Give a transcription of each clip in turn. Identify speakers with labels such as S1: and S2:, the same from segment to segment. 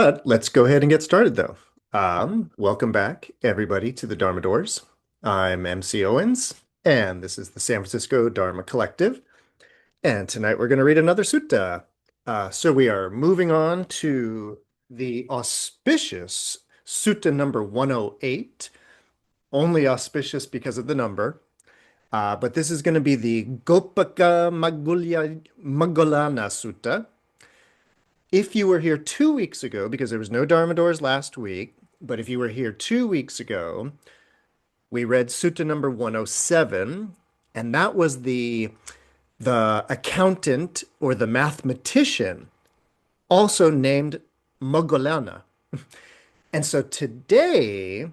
S1: But let's go ahead and get started though. Welcome back, everybody, to the Dharma Doors. I'm MC Owens, and this is the San Francisco Dharma Collective. And tonight we're going to read another sutta. So we are moving on to the auspicious Sutta number 108, only auspicious because of the number. But this is going to be the Moggallāna Sutta. If you were here 2 weeks ago, because there was no Dharma Doors last week, but if you were here 2 weeks ago, we read Sutta number 107, and that was the accountant or the mathematician, also named Moggallāna. And so today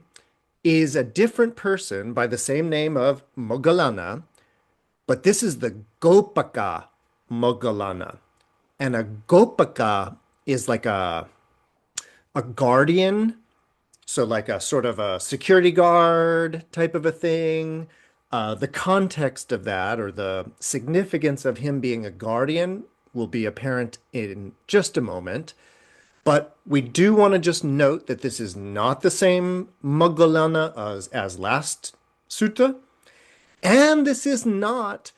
S1: is a different person by the same name of Moggallāna, but this is the Gopakamoggallāna. And a Gopaka is like a guardian, so like a sort of a security guard type of a thing. The context of that or the significance of him being a guardian will be apparent in just a moment. But we do want to just note that this is not the same Moggallāna as last sutta. And this is not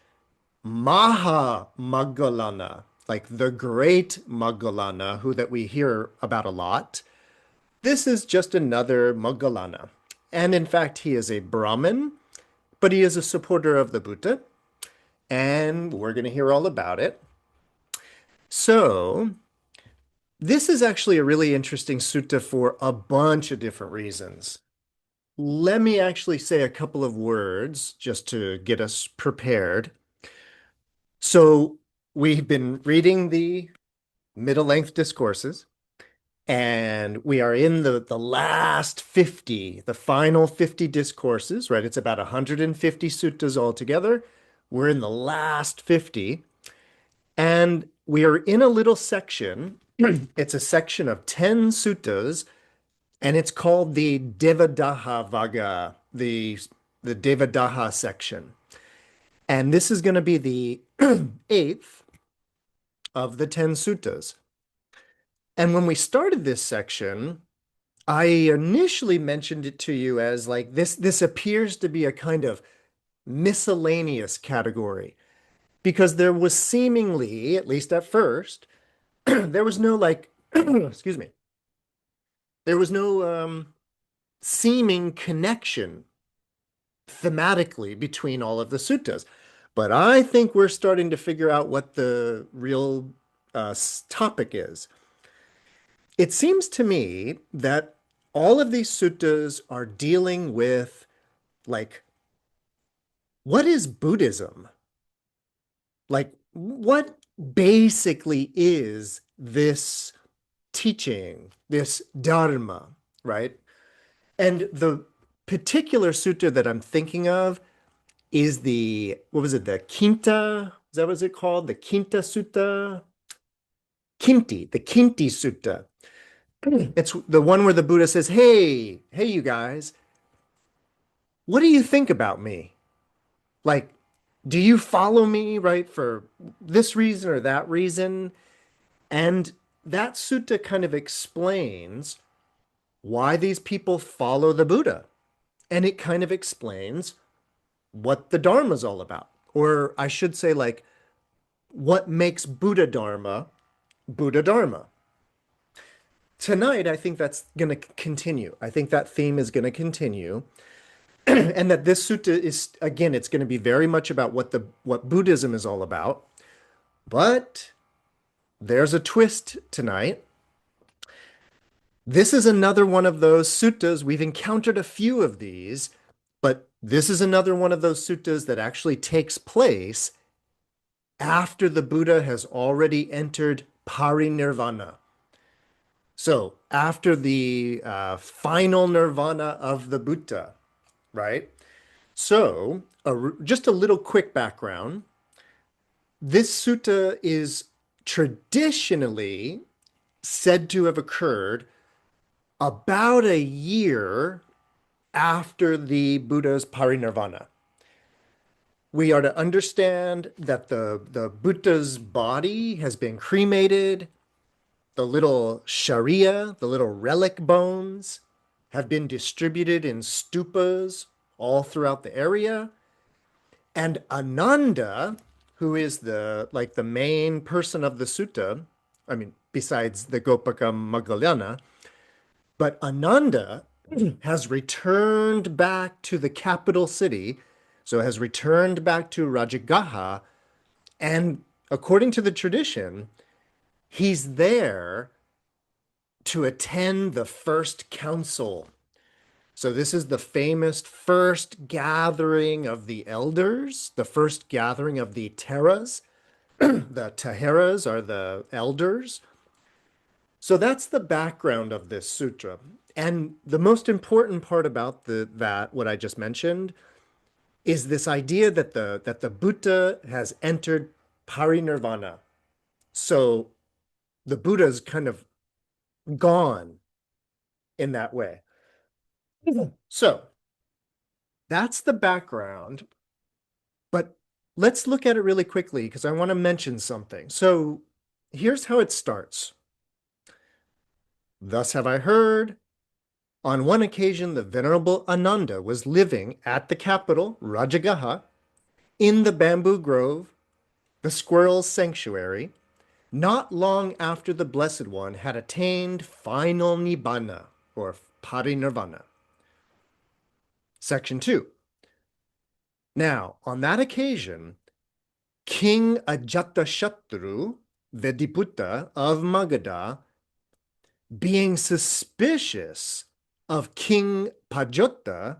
S1: Maha Moggallāna, like the great Moggallāna, who that we hear about a lot. This is just another Moggallāna. And in fact, he is a Brahmin, but he is a supporter of the Buddha. And we're going to hear all about it. So, this is actually a really interesting sutta for a bunch of different reasons. Let me actually say a couple of words just to get us prepared. So, we've been reading the Middle Length Discourses, and we are in the last 50, the final 50 discourses, right? It's about 150 suttas altogether. We're in the last 50, and we are in a little section. It's a section of 10 suttas, and it's called the Devadaha Vaga, the Devadaha section. And this is going to be the eighth of the 10 suttas. And when we started this section, I initially mentioned it to you as like this appears to be a kind of miscellaneous category because there was seemingly, at least at first, there was no like, excuse me, there was no seeming connection thematically between all of the suttas. But I think we're starting to figure out what the real topic is. It seems to me that all of these suttas are dealing with, like, what is Buddhism? Like, what basically is this teaching, this Dharma, right? And the particular sutta that I'm thinking of is what was it, the Quinta? Is that what it's called? The Quinta Sutta? The Kinti Sutta. It's the one where the Buddha says, hey, you guys, what do you think about me? Like, do you follow me, right, for this reason or that reason? And that sutta kind of explains why these people follow the Buddha. And it kind of explains what the Dharma is all about. Or I should say, like, what makes Buddha Dharma Buddha Dharma. Tonight, I think that's going to continue. I think that theme is going to continue. And that this sutta is, again, it's going to be very much about what Buddhism is all about. But there's a twist tonight. This is another one of those suttas. We've encountered a few of these, but this is another one of those suttas that actually takes place after the Buddha has already entered parinirvana. So after the final nirvana of the Buddha, right? So just a little quick background. This sutta is traditionally said to have occurred about a year after the Buddha's parinirvana. We are to understand that the Buddha's body has been cremated. the little Sharia, the little relic bones, have been distributed in stupas all throughout the area. And Ananda, who is the main person of the sutta, I mean, besides the Gopakamoggallāna, but Ananda has returned back to the capital city, so has returned back to Rajagaha, and according to the tradition, he's there to attend the first council. So this is the famous first gathering of the elders, the first gathering of the Teras. The Teheras are the elders. So that's the background of this sutra. And the most important part about what I just mentioned is this idea that the Buddha has entered parinirvana. So the Buddha's kind of gone in that way. So that's the background. But let's look at it really quickly because I want to mention something. So here's how it starts. Thus have I heard. On one occasion, the Venerable Ananda was living at the capital, Rajagaha, in the bamboo grove, the squirrel's sanctuary, not long after the Blessed One had attained final nibbana, or parinirvana. Section 2. Now, on that occasion, King Ajatashatru, Vediputta of Magadha, being suspicious of King Pajota,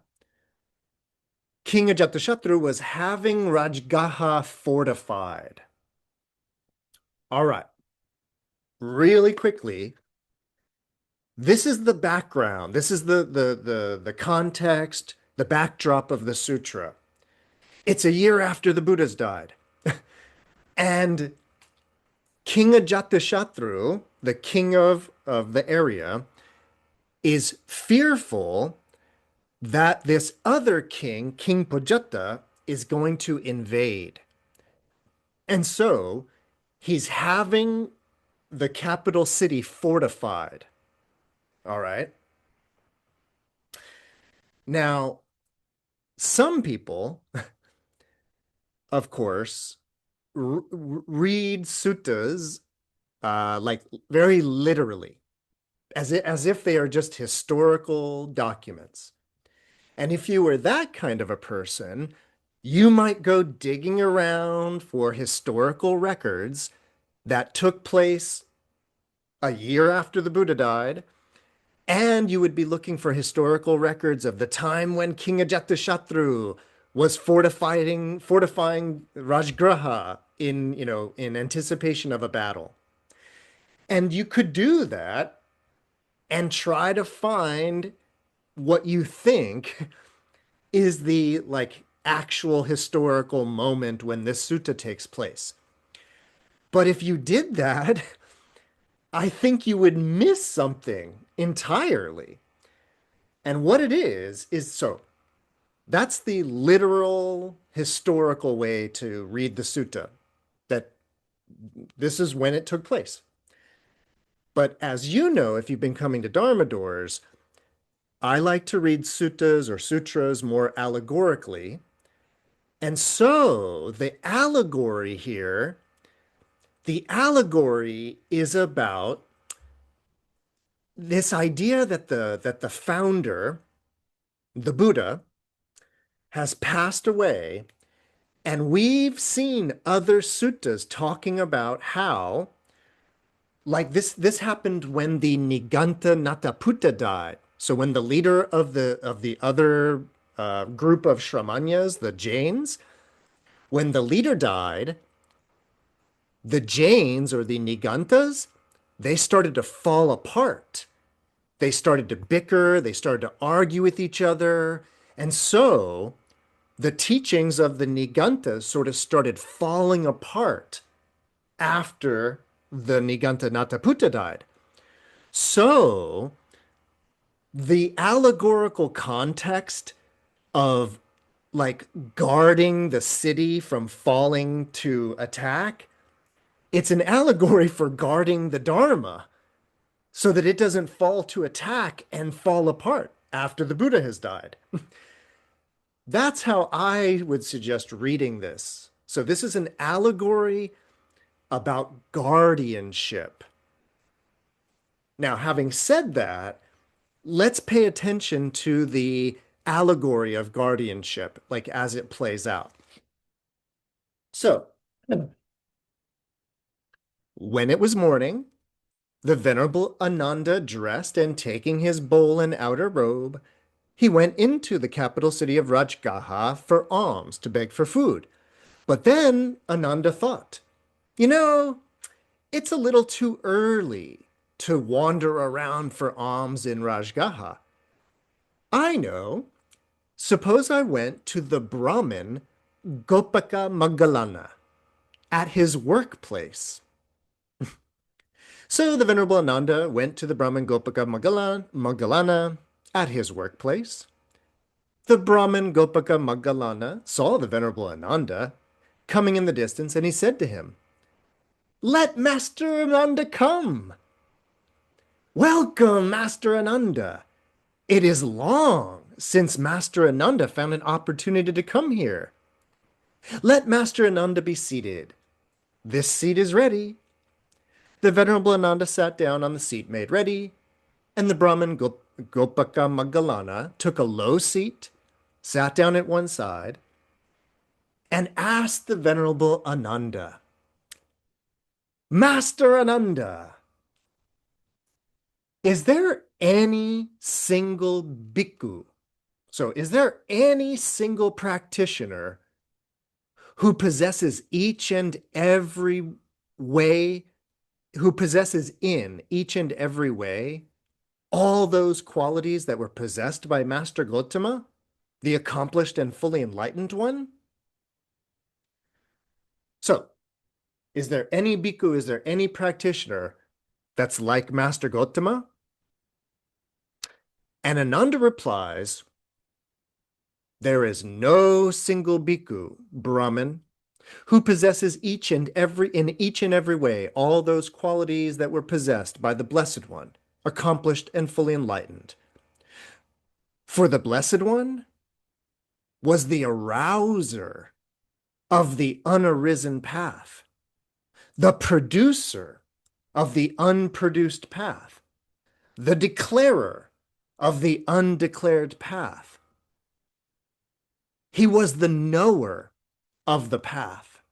S1: King Ajatashatru was having Rajgaha fortified. All right, really quickly, this is the background. This is the context, the backdrop of the sutra. It's a year after the Buddha's died. And King Ajatashatru, the king of the area, is fearful that this other king, King Pajata, is going to invade. And so he's having the capital city fortified. All right. Now, some people, of course, read suttas like very literally, as if they are just historical documents. And if you were that kind of a person, you might go digging around for historical records that took place a year after the Buddha died, and you would be looking for historical records of the time when King Ajatashatru was fortifying Rajgraha in anticipation of a battle. And you could do that and try to find what you think is the actual historical moment when this sutta takes place. But if you did that, I think you would miss something entirely. And what it is so that's the literal historical way to read the sutta, that this is when it took place. But as you know, if you've been coming to Dharma doors, I like to read suttas or sutras more allegorically. And so the allegory is about this idea that the founder, the Buddha, has passed away, and we've seen other suttas talking about how, like this happened when the Niganta Nataputta died. So when the leader of the other group of Shramanyas, the Jains, when the leader died, the Jains or the Nigantas, they started to fall apart. They started to bicker, they started to argue with each other. And so the teachings of the Nigantas sort of started falling apart after the Niganta Nataputta died. So the allegorical context of guarding the city from falling to attack, it's an allegory for guarding the Dharma so that it doesn't fall to attack and fall apart after the Buddha has died. That's how I would suggest reading this. So this is an allegory about guardianship. Now, having said that, let's pay attention to the allegory of guardianship, like as it plays out. So, when it was morning, the Venerable Ananda dressed and taking his bowl and outer robe, he went into the capital city of Rajgaha for alms to beg for food. But then Ananda thought, you know, it's a little too early to wander around for alms in Rajgaha. I know. Suppose I went to the Brahmin Gopakamoggallāna at his workplace. So the Venerable Ananda went to the Brahmin Gopakamoggallāna at his workplace. The Brahmin Gopakamoggallāna saw the Venerable Ananda coming in the distance, and he said to him, "Let Master Ananda come." "Welcome, Master Ananda. It is long since Master Ananda found an opportunity to come here. Let Master Ananda be seated. This seat is ready." The Venerable Ananda sat down on the seat made ready, and the Brahmin Gopakamoggallāna took a low seat, sat down at one side, and asked the Venerable Ananda, "Master Ananda, is there any single bhikkhu? So is there any single practitioner who possesses each and every way, who possesses in each and every way all those qualities that were possessed by Master Gotama, the accomplished and fully enlightened one?" So, is there any bhikkhu, is there any practitioner that's like Master Gotama? And Ananda replies, "There is no single bhikkhu, Brahmin, who possesses in each and every way all those qualities that were possessed by the Blessed One, accomplished and fully enlightened. For the Blessed One was the arouser of the unarisen path, the producer of the unproduced path, the declarer of the undeclared path. He was the knower of the path,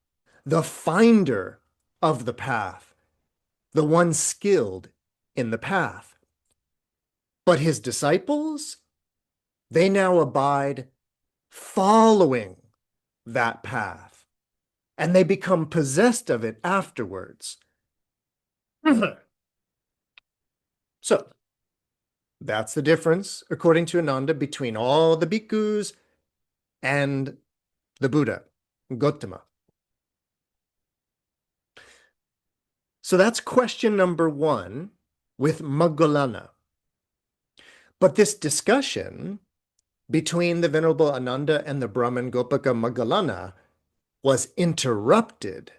S1: the finder of the path, the one skilled in the path. But his disciples, they now abide following that path, and they become possessed of it afterwards." So, that's the difference, according to Ananda, between all the bhikkhus and the Buddha, Gotama. So that's question number one with Moggallāna. But this discussion between the Venerable Ananda and the Brahmin Gopakamoggallāna was interrupted.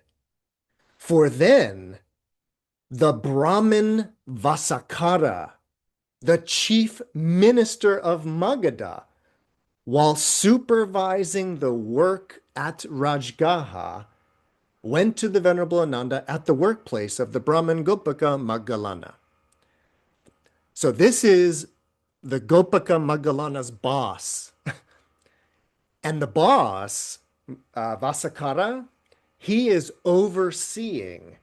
S1: For then the Brahmin Vasakara, the chief minister of Magadha, while supervising the work at Rajgaha, went to the Venerable Ananda at the workplace of the Brahmin Gopakamoggallāna. So this is the Gopakamoggallāna's boss. And the boss, Vasakara, he is overseeing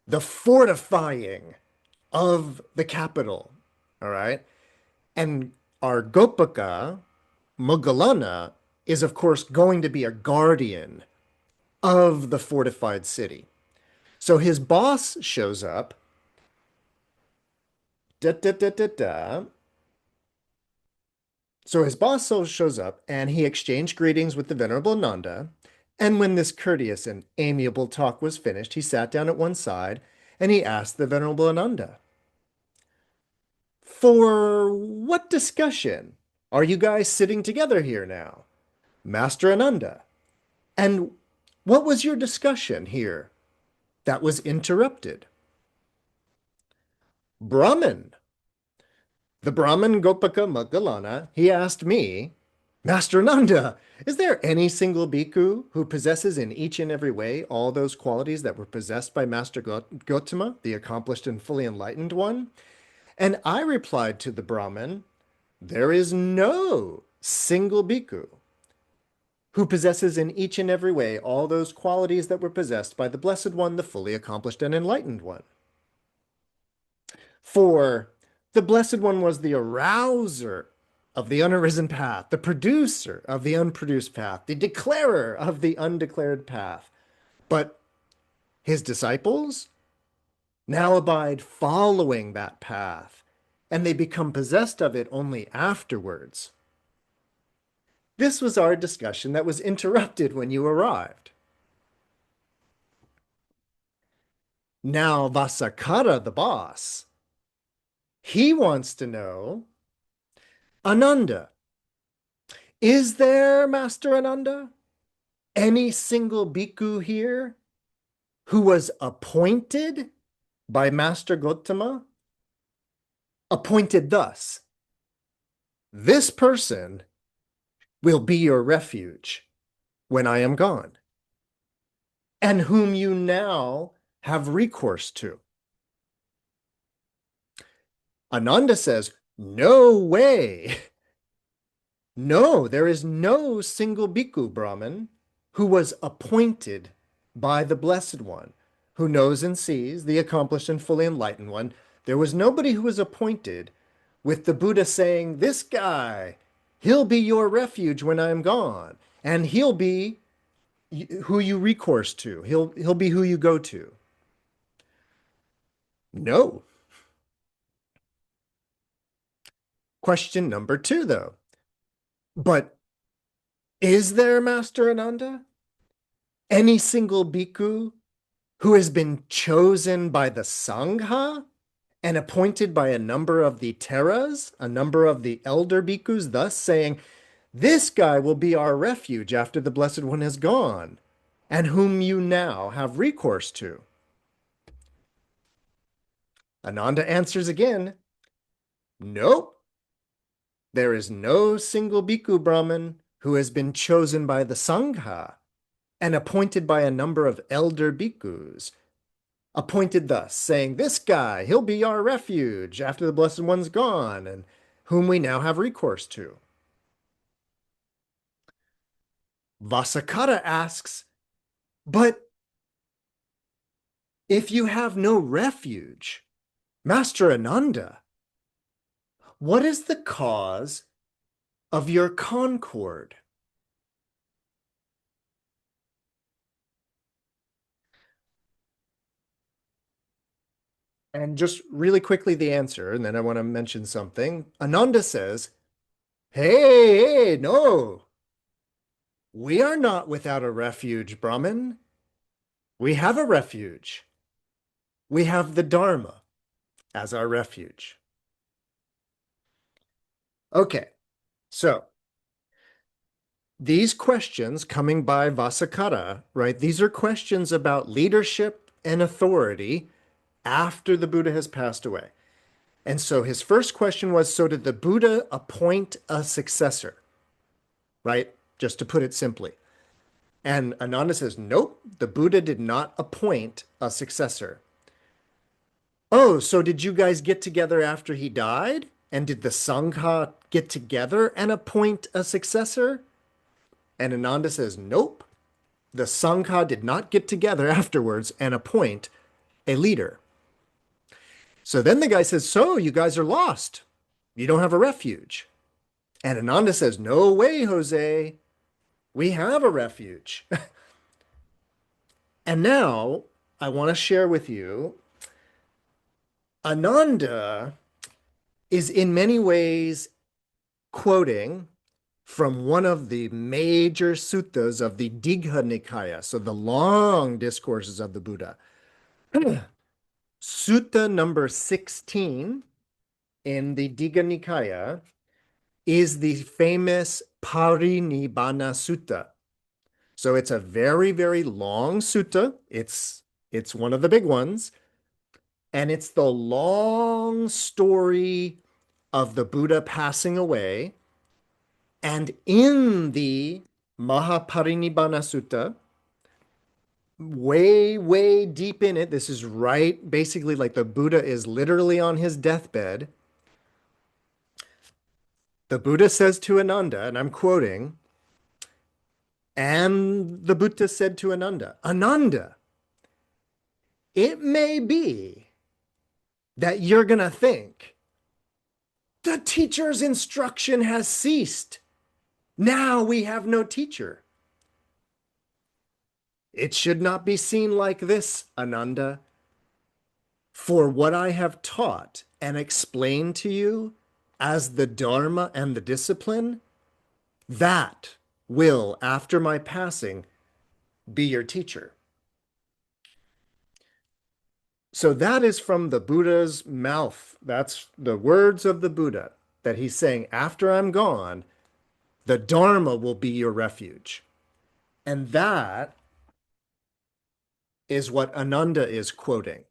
S1: the fortifying of the capital. All right. And our Gopakamoggallāna is, of course, going to be a guardian of the fortified city. So his boss shows up. So his boss shows up, and he exchanged greetings with the Venerable Ananda. And when this courteous and amiable talk was finished, he sat down at one side, and he asked the Venerable Ananda, "For what discussion are you guys sitting together here now, Master Ananda? And what was your discussion here that was interrupted?" Brahman. The Brahmin Gopakamoggallāna, he asked me, Master Nanda, is there any single bhikkhu who possesses in each and every way all those qualities that were possessed by Master Gotama, the accomplished and fully enlightened one? And I replied to the Brahmin, there is no single bhikkhu who possesses in each and every way all those qualities that were possessed by the Blessed One, the fully accomplished and enlightened one. For the Blessed One was the arouser of the unarisen path, the producer of the unproduced path, the declarer of the undeclared path. But his disciples now abide following that path, and they become possessed of it only afterwards. This was our discussion that was interrupted when you arrived. Now Vasakara, the boss, he wants to know, Ananda, is there, Master Ananda, any single bhikkhu here who was appointed by Master Gotama? Appointed thus, this person will be your refuge when I am gone, and whom you now have recourse to. Ananda says, no way. No, there is no single bhikkhu Brahmin who was appointed by the Blessed One, who knows and sees, the accomplished and fully enlightened one. There was nobody who was appointed with the Buddha saying, this guy, he'll be your refuge when I'm gone, and he'll be who you recourse to. He'll be who you go to. No. Question number 2, though. But is there, Master Ananda, any single bhikkhu who has been chosen by the Sangha and appointed by a number of the Teras, a number of the elder bhikkhus, thus saying, this guy will be our refuge after the Blessed One has gone, and whom you now have recourse to? Ananda answers again, nope. There is no single bhikkhu Brahmin who has been chosen by the Sangha and appointed by a number of elder bhikkhus, appointed thus, saying, this guy, he'll be our refuge after the Blessed One's gone, and whom we now have recourse to. Vasakara asks, but if you have no refuge, Master Ananda, what is the cause of your concord? And just really quickly, the answer, and then I want to mention something. Ananda says, hey, no. We are not without a refuge, Brahmin. We have a refuge. We have the Dharma as our refuge. Okay, so these questions coming by Vasakara, right? These are questions about leadership and authority after the Buddha has passed away. And so his first question was, so did the Buddha appoint a successor? Right? Just to put it simply. And Ananda says, nope, the Buddha did not appoint a successor. Oh, so did you guys get together after he died? And did the Sangha get together and appoint a successor? And Ananda says, nope, the Sangha did not get together afterwards and appoint a leader. So then the guy says, so you guys are lost. You don't have a refuge. And Ananda says, no way, Jose. We have a refuge. And now I want to share with you, Ananda is in many ways quoting from one of the major suttas of the Digha Nikāya, so the long discourses of the Buddha. Sutta number 16 in the Digha Nikāya is the famous Parinibbāna Sutta. So it's a very, very long sutta. It's one of the big ones. And it's the long story of the Buddha passing away. And in the Mahaparinibbana Sutta, way, way deep in it, this is right, basically like the Buddha is literally on his deathbed. The Buddha says to Ananda, and I'm quoting, and the Buddha said to Ananda, Ananda, it may be that you're going to think the teacher's instruction has ceased. Now we have no teacher. It should not be seen like this, Ananda. For what I have taught and explained to you as the Dharma and the discipline, that will, after my passing, be your teacher. So that is from the Buddha's mouth. That's the words of the Buddha that he's saying, after I'm gone, the Dharma will be your refuge. And that is what Ananda is quoting.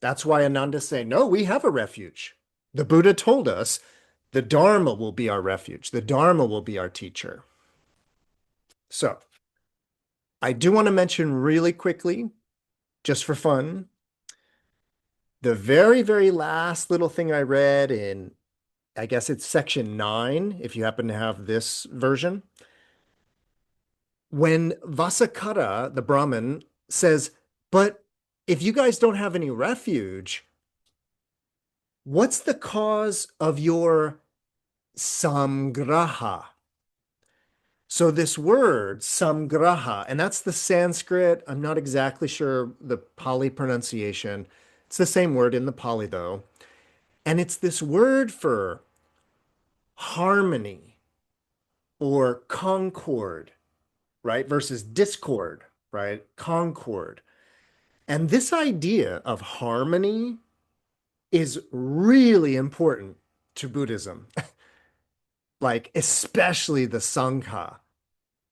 S1: That's why Ananda is saying, no, we have a refuge. The Buddha told us the Dharma will be our refuge. The Dharma will be our teacher. So I do want to mention really quickly, just for fun, the very, very last little thing I read in, I guess it's section 9, if you happen to have this version. When Vasakkara, the Brahmin, says, but if you guys don't have any refuge, what's the cause of your samgraha? So this word, samgraha, and that's the Sanskrit. I'm not exactly sure the Pali pronunciation. It's the same word in the Pali, though. And it's this word for harmony or concord, right? Versus discord, right? Concord. And this idea of harmony is really important to Buddhism, like especially the Sangha.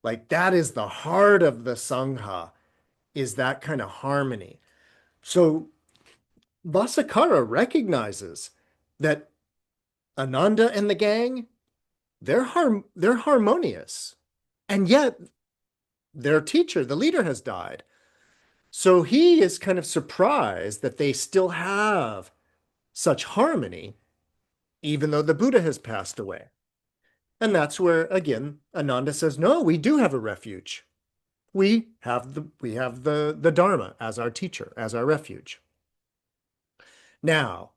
S1: Like that is the heart of the Sangha, is that kind of harmony. So Vasakkara recognizes that Ananda and the gang, they're harmonious. And yet their teacher, the leader, has died. So he is kind of surprised that they still have such harmony, even though the Buddha has passed away. And that's where, again, Ananda says, no, we do have a refuge. We have the Dharma as our teacher, as our refuge. Now,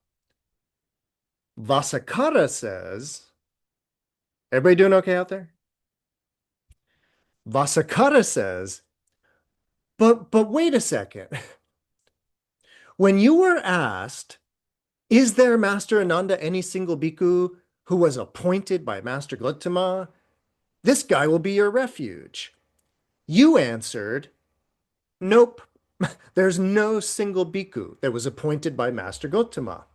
S1: Vasakkara says, everybody doing okay out there? Vasakkara says, but wait a second. When you were asked, is there, Master Ananda, any single bhikkhu who was appointed by Master Gautama? This guy will be your refuge. You answered, nope, there's no single bhikkhu that was appointed by Master Gautama.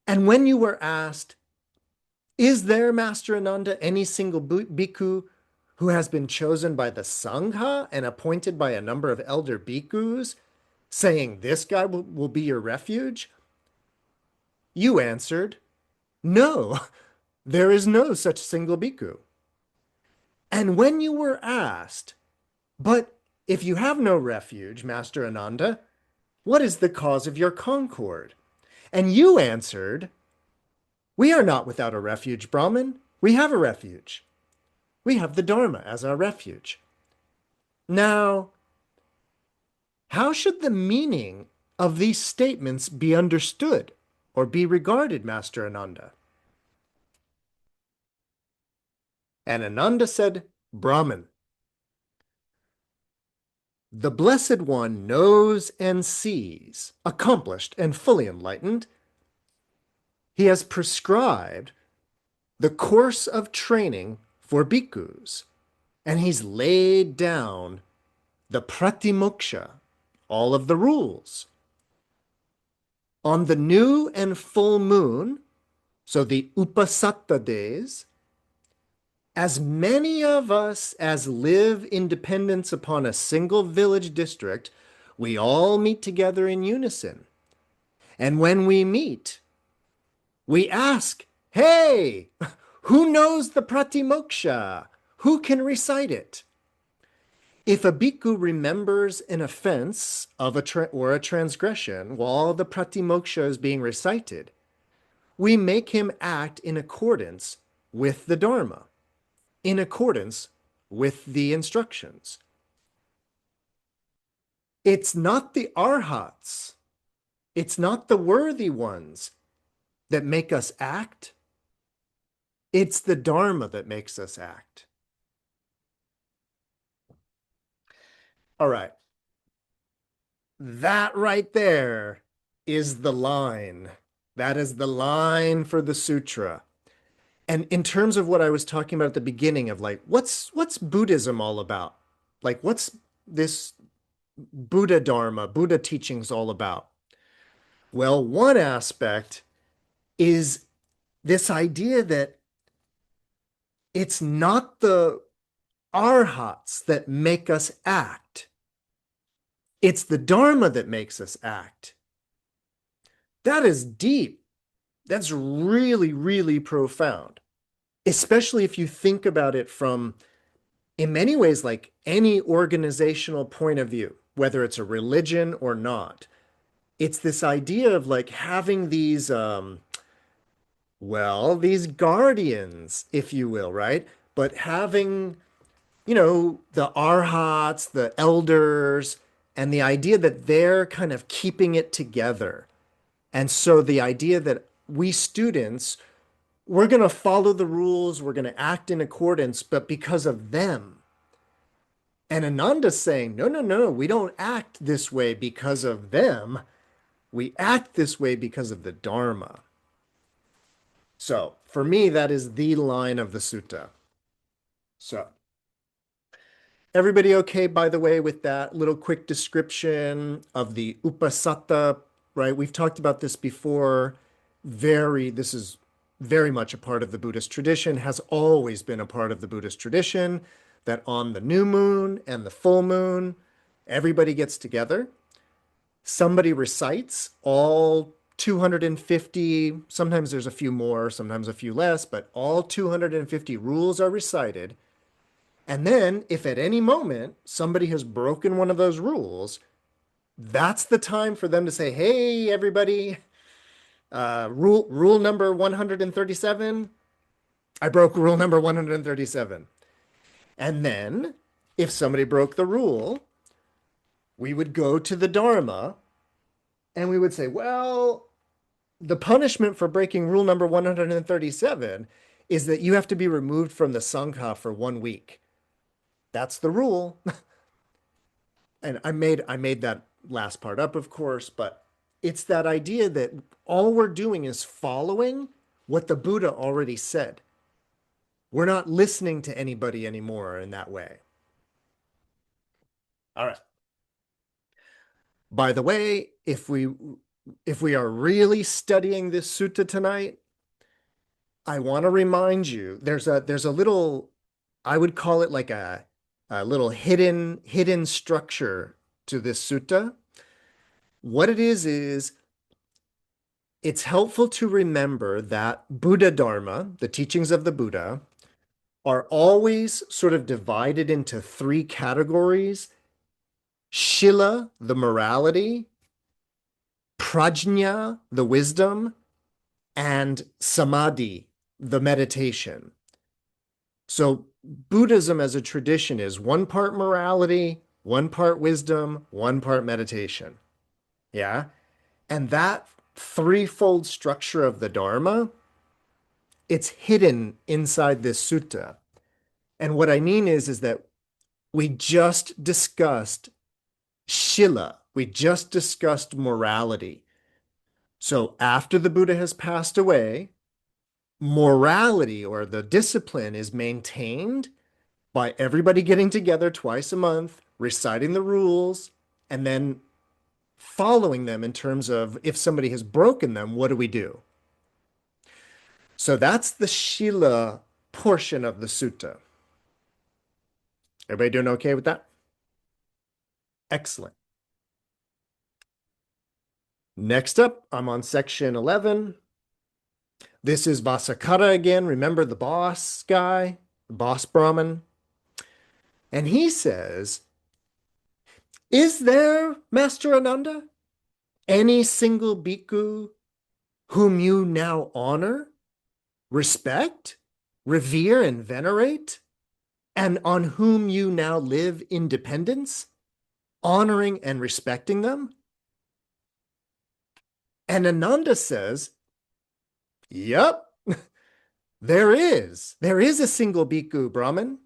S1: And when you were asked, is there, Master Ananda, any single bhikkhu who has been chosen by the Sangha and appointed by a number of elder bhikkhus, saying this guy will be your refuge? You answered, no, there is no such single bhikkhu. And when you were asked, but if you have no refuge, Master Ananda, what is the cause of your concord? And you answered, we are not without a refuge, Brahmin. We have a refuge. We have the Dharma as our refuge. Now, how should the meaning of these statements be understood or be regarded, Master Ananda? And Ananda said, Brahman, the Blessed One knows and sees, accomplished and fully enlightened. He has prescribed the course of training for bhikkhus, and he's laid down the pratimoksha, all of the rules. On the new and full moon, so the upasatta days, as many of us as live in dependence upon a single village district, we all meet together in unison. And when we meet, we ask, hey, who knows the Pratimoksha? Who can recite it? If a bhikkhu remembers an offense of or a transgression while the Pratimoksha is being recited, we make him act in accordance with the Dharma, in accordance with the instructions. It's not the arhats, it's not the worthy ones that make us act. It's the Dharma that makes us act. All right. That right there is the line. That is the line for the sutra. And in terms of what I was talking about at the beginning of like, what's Buddhism all about? Like, what's this Buddha Dharma, Buddha teachings all about? Well, one aspect is this idea that it's not the arhats that make us act. It's the Dharma that makes us act. That is deep. That's really, really profound, especially if you think about it from, in many ways, like any organizational point of view, whether it's a religion or not. It's this idea of like having these, these guardians, if you will, right? But having, the arhats, the elders, and the idea that they're kind of keeping it together. And so the idea that we students, we're going to follow the rules, we're going to act in accordance, but because of them. And Ananda's saying, no, no, no, we don't act this way because of them. We act this way because of the Dharma. So for me, that is the line of the sutta. So everybody okay, by the way, with that little quick description of the Upasatta, right? We've talked about this before. This is very much a part of the Buddhist tradition, has always been a part of the Buddhist tradition, that on the new moon and the full moon, everybody gets together. Somebody recites all 250, sometimes there's a few more, sometimes a few less, but all 250 rules are recited. And then, if at any moment somebody has broken one of those rules, that's the time for them to say, hey, everybody, rule number 137, I broke rule number 137. And then, if somebody broke the rule, we would go to the Dharma and we would say, well, the punishment for breaking rule number 137 is that you have to be removed from the Sangha for 1 week. That's the rule. And I made that last part up, of course, but it's that idea that all we're doing is following what the Buddha already said. We're not listening to anybody anymore in that way. All right. By the way, if we are really studying this sutta tonight, I want to remind you there's a little, I would call it like a little hidden structure to this sutta. What it is it's helpful to remember that Buddha Dharma, the teachings of the Buddha, are always sort of divided into three categories: Shila, the morality; Prajna, the wisdom; and Samadhi, the meditation. So Buddhism as a tradition is one part morality, one part wisdom, one part meditation. Yeah. And that threefold structure of the Dharma, it's hidden inside this sutta. And what I mean is that we just discussed Shila. We just discussed morality. So after the Buddha has passed away, morality or the discipline is maintained by everybody getting together twice a month, reciting the rules, and then following them in terms of if somebody has broken them, what do we do? So that's the Shila portion of the sutta. Everybody doing okay with that? Excellent. Next up, I'm on section 11. This is Vasakara again. Remember the boss guy, the boss Brahmin? And he says, is there, Master Ananda, any single bhikkhu whom you now honor, respect, revere, and venerate, and on whom you now live in dependence, honoring and respecting them? And Ananda says, yep, there is. There is a single bhikkhu Brahmin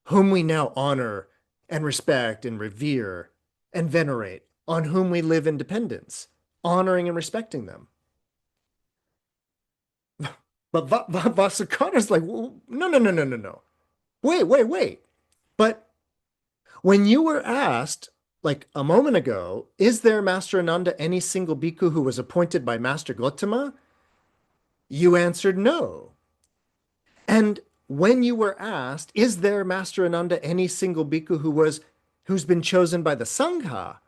S1: whom we now honor and respect and revere and venerate, on whom we live in dependence, honoring and respecting them. But Vasukana's like, well, no, no, no, no, no, no. Wait, wait, wait. But when you were asked, like a moment ago, is there, Master Ananda, any single bhikkhu who was appointed by Master Gotama? You answered no. And when you were asked, is there, Master Ananda, any single bhikkhu who's been chosen by the Sangha?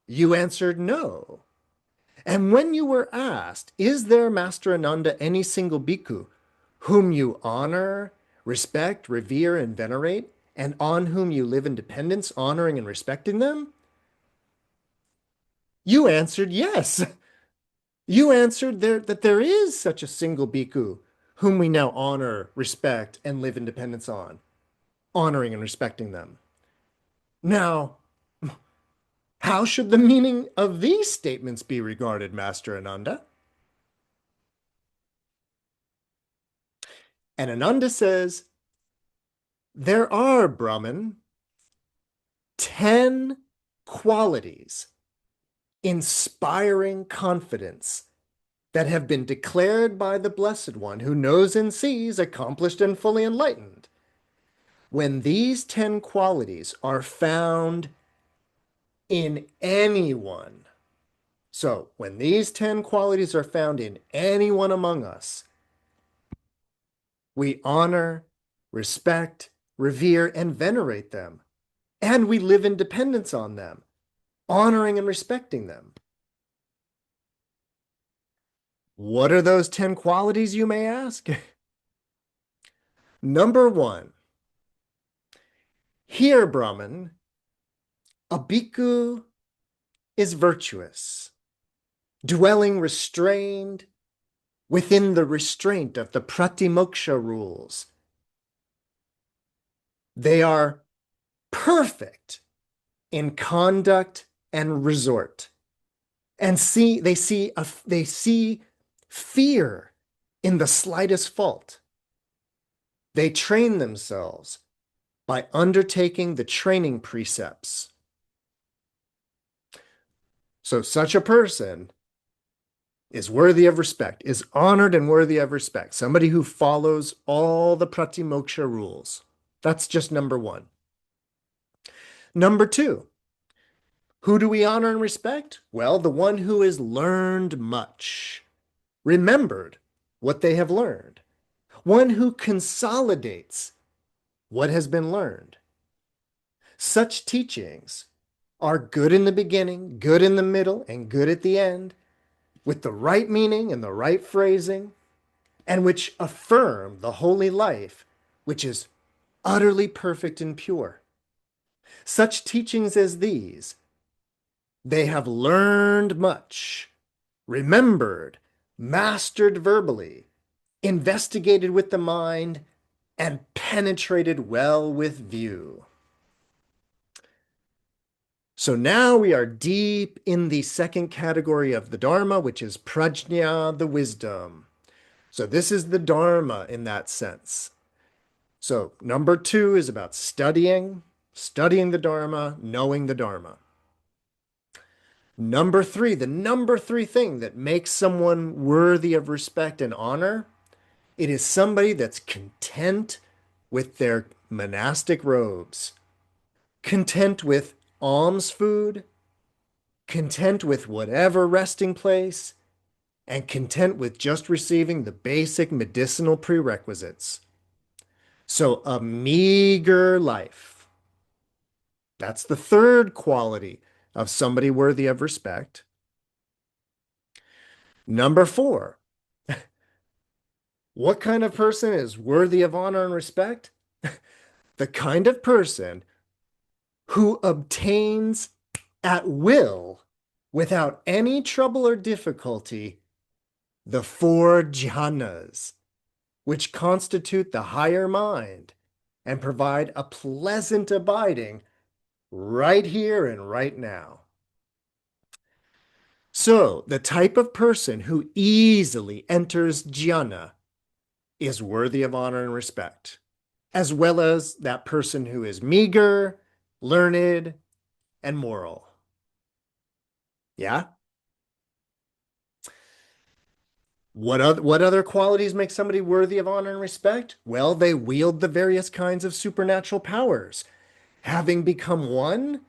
S1: You answered no. And when you were asked, is there, Master Ananda, any single bhikkhu whom you honor, respect, revere, and venerate, and on whom you live in dependence, honoring and respecting them? You answered yes. You answered that there is such a single bhikkhu whom we now honor, respect, and live in dependence on, honoring and respecting them. Now, how should the meaning of these statements be regarded, Master Ananda? And Ananda says, there are, Brahman, 10 qualities inspiring confidence that have been declared by the Blessed One who knows and sees, accomplished and fully enlightened. When these 10 qualities are found in anyone, so when these 10 qualities are found in anyone among us, we honor, respect, revere, and venerate them, and we live in dependence on them, honoring and respecting them. What are those 10 qualities, you may ask? Number 1, here, Brahman, a bhikkhu is virtuous, dwelling restrained within the restraint of the pratimoksha rules. They are perfect in conduct and resort, and they see fear in the slightest fault. They train themselves by undertaking the training precepts. So such a person is worthy of respect, is honored and worthy of respect. Somebody who follows all the pratimoksha rules. That's just number 1. Number 2, who do we honor and respect? Well, the one who has learned much, remembered what they have learned, one who consolidates what has been learned. Such teachings are good in the beginning, good in the middle, and good at the end, with the right meaning and the right phrasing, and which affirm the holy life, which is utterly perfect and pure. Such teachings as these, they have learned much, remembered, mastered verbally, investigated with the mind, and penetrated well with view. So now we are deep in the second category of the Dharma, which is prajna, the wisdom. So this is the Dharma in that sense. So number 2 is about studying the Dharma, knowing the Dharma. Number 3, the number 3 thing that makes someone worthy of respect and honor, it is somebody that's content with their monastic robes, content with alms food, content with whatever resting place, and content with just receiving the basic medicinal prerequisites. So a meager life. That's the third quality of somebody worthy of respect. Number four, what kind of person is worthy of honor and respect? The kind of person who obtains at will, without any trouble or difficulty, the four jhanas, which constitute the higher mind and provide a pleasant abiding right here and right now. So, the type of person who easily enters jhana is worthy of honor and respect, as well as that person who is meager, learned, and moral. Yeah? What other qualities make somebody worthy of honor and respect? Well, they wield the various kinds of supernatural powers. Having become one,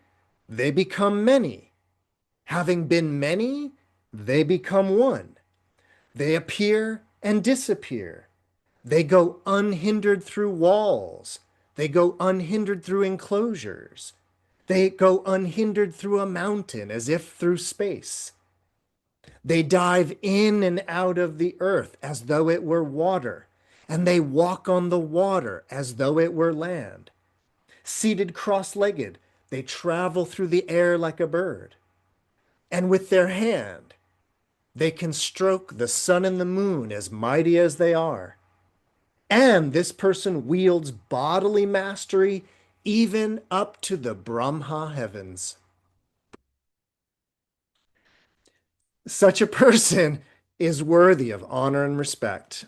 S1: they become many. Having been many, they become one. They appear and disappear. They go unhindered through walls. They go unhindered through enclosures. They go unhindered through a mountain as if through space. They dive in and out of the earth as though it were water, and they walk on the water as though it were land. Seated cross-legged, they travel through the air like a bird. And with their hand, they can stroke the sun and the moon as mighty as they are. And this person wields bodily mastery even up to the Brahma heavens. Such a person is worthy of honor and respect.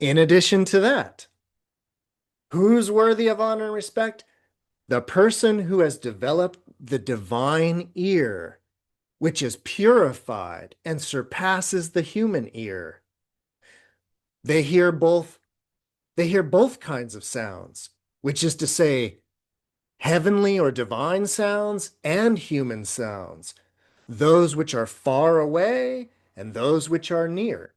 S1: In addition to that, who's worthy of honor and respect? The person who has developed the divine ear, which is purified and surpasses the human ear. They hear both kinds of sounds, which is to say, heavenly or divine sounds and human sounds, those which are far away and those which are near.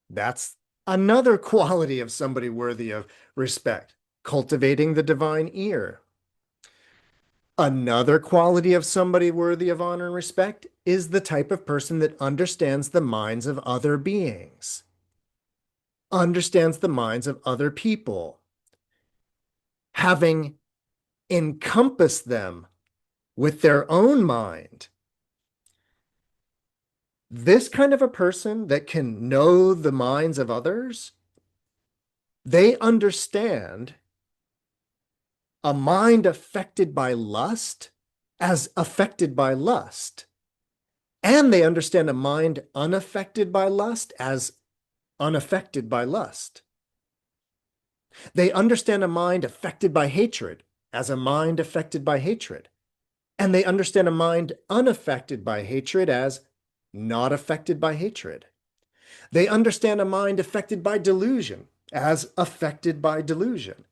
S1: That's another quality of somebody worthy of respect, cultivating the divine ear. Another quality of somebody worthy of honor and respect is the type of person that understands the minds of other beings, understands the minds of other people, having encompassed them with their own mind. This kind of a person that can know the minds of others, they understand a mind affected by lust as affected by lust. And they understand a mind unaffected by lust as unaffected by lust. They understand a mind affected by hatred as a mind affected by hatred. And they understand a mind unaffected by hatred as not affected by hatred. They understand a mind affected by delusion as affected by delusion.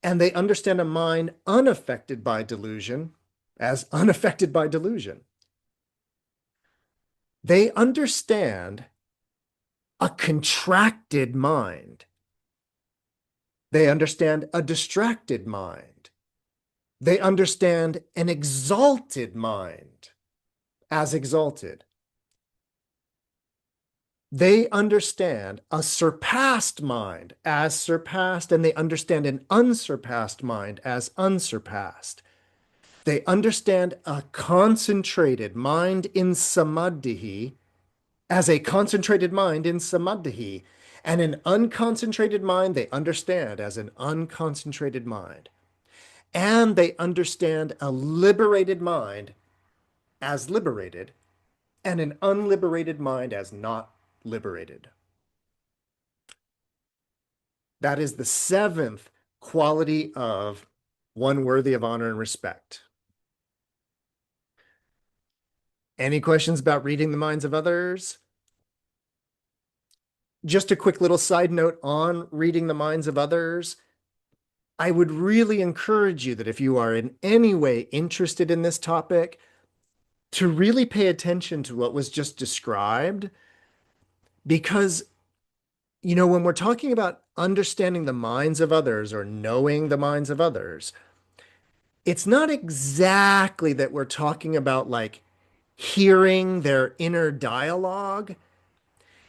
S1: And they understand a mind unaffected by delusion as unaffected by delusion. They understand a contracted mind. They understand a distracted mind. They understand an exalted mind as exalted. They understand a surpassed mind as surpassed, and they understand an unsurpassed mind as unsurpassed. They understand a concentrated mind in samadhi as a concentrated mind in samadhi, and an unconcentrated mind they understand as an unconcentrated mind. And they understand a liberated mind as liberated, and an unliberated mind as not liberated. That is the seventh quality of one worthy of honor and respect. Any questions about reading the minds of others? Just a quick little side note on reading the minds of others. I would really encourage you that if you are in any way interested in this topic, to really pay attention to what was just described, because, when we're talking about understanding the minds of others or knowing the minds of others, it's not exactly that we're talking about like hearing their inner dialogue.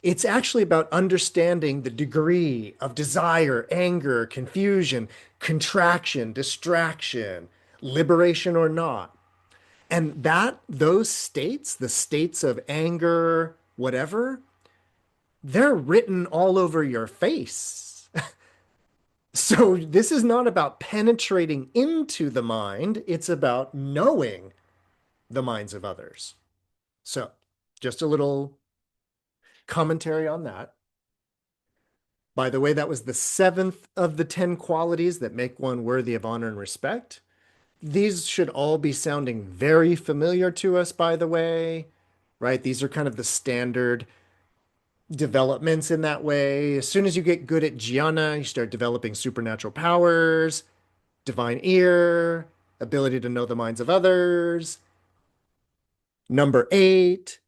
S1: It's actually about understanding the degree of desire, anger, confusion, contraction, distraction, liberation or not. And those states, the states of anger, whatever, they're written all over your face. So this is not about penetrating into the mind, it's about knowing the minds of others. So just a little commentary on that. By the way, that was the seventh of the 10 qualities that make one worthy of honor and respect. These should all be sounding very familiar to us, by the way, right? These are kind of the standard developments in that way. As soon as you get good at jhana, you start developing supernatural powers, divine ear, ability to know the minds of others. Number 8,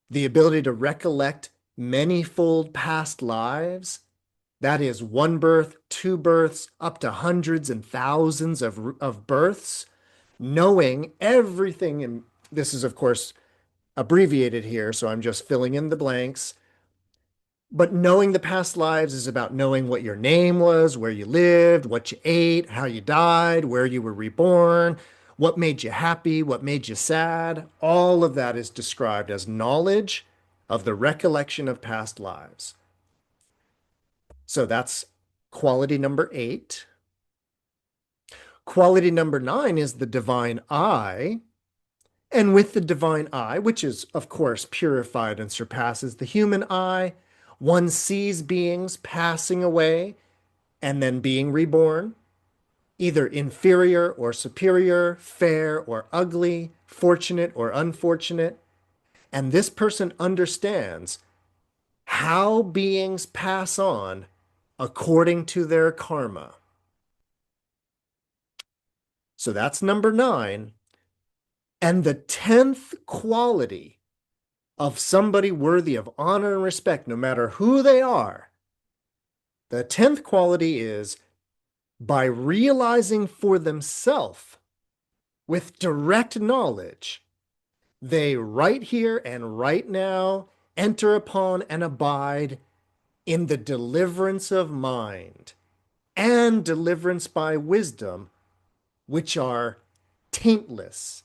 S1: the ability to recollect manyfold past lives. That is one birth, two births, up to hundreds and thousands of births, knowing everything. And this is, of course, abbreviated here, so I'm just filling in the blanks. But knowing the past lives is about knowing what your name was, where you lived, what you ate, how you died, where you were reborn, what made you happy, what made you sad. All of that is described as knowledge of the recollection of past lives. So that's quality number 8. Quality number 9 is the divine eye. And with the divine eye, which is, of course, purified and surpasses the human eye, one sees beings passing away and then being reborn, either inferior or superior, fair or ugly, fortunate or unfortunate. And this person understands how beings pass on according to their karma. So that's number 9. And the 10th quality of somebody worthy of honor and respect, no matter who they are, the 10th quality is by realizing for themselves with direct knowledge, they right here and right now enter upon and abide in the deliverance of mind and deliverance by wisdom, which are taintless,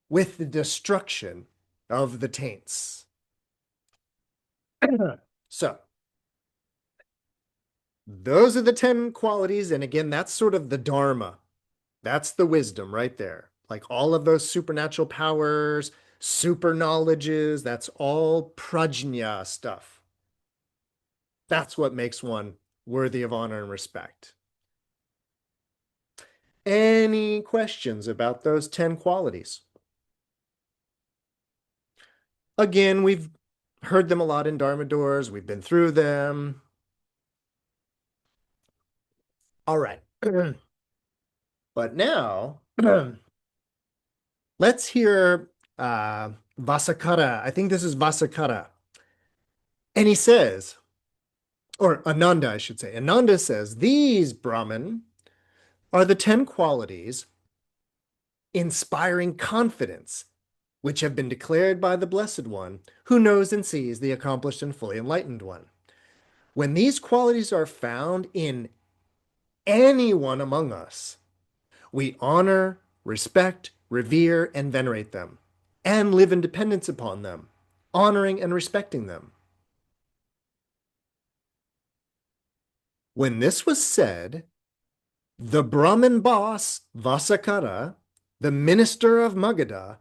S1: with the destruction of the taints. So, those are the 10 qualities. And again, that's sort of the Dharma. That's the wisdom right there. Like all of those supernatural powers, super knowledges, that's all prajna stuff. That's what makes one worthy of honor and respect. Any questions about those 10 qualities? Again, we've heard them a lot in Dharma doors. We've been through them. All right. But now, let's hear Vasakara. I think this is Vasakara. And he says, or Ananda, I should say. Ananda says, these Brahman are the 10 qualities inspiring confidence, which have been declared by the Blessed One, who knows and sees the accomplished and fully enlightened one. When these qualities are found in anyone among us, we honor, respect, revere, and venerate them, and live in dependence upon them, honoring and respecting them. When this was said, the Brahmin boss, Vasakara, the minister of Magadha,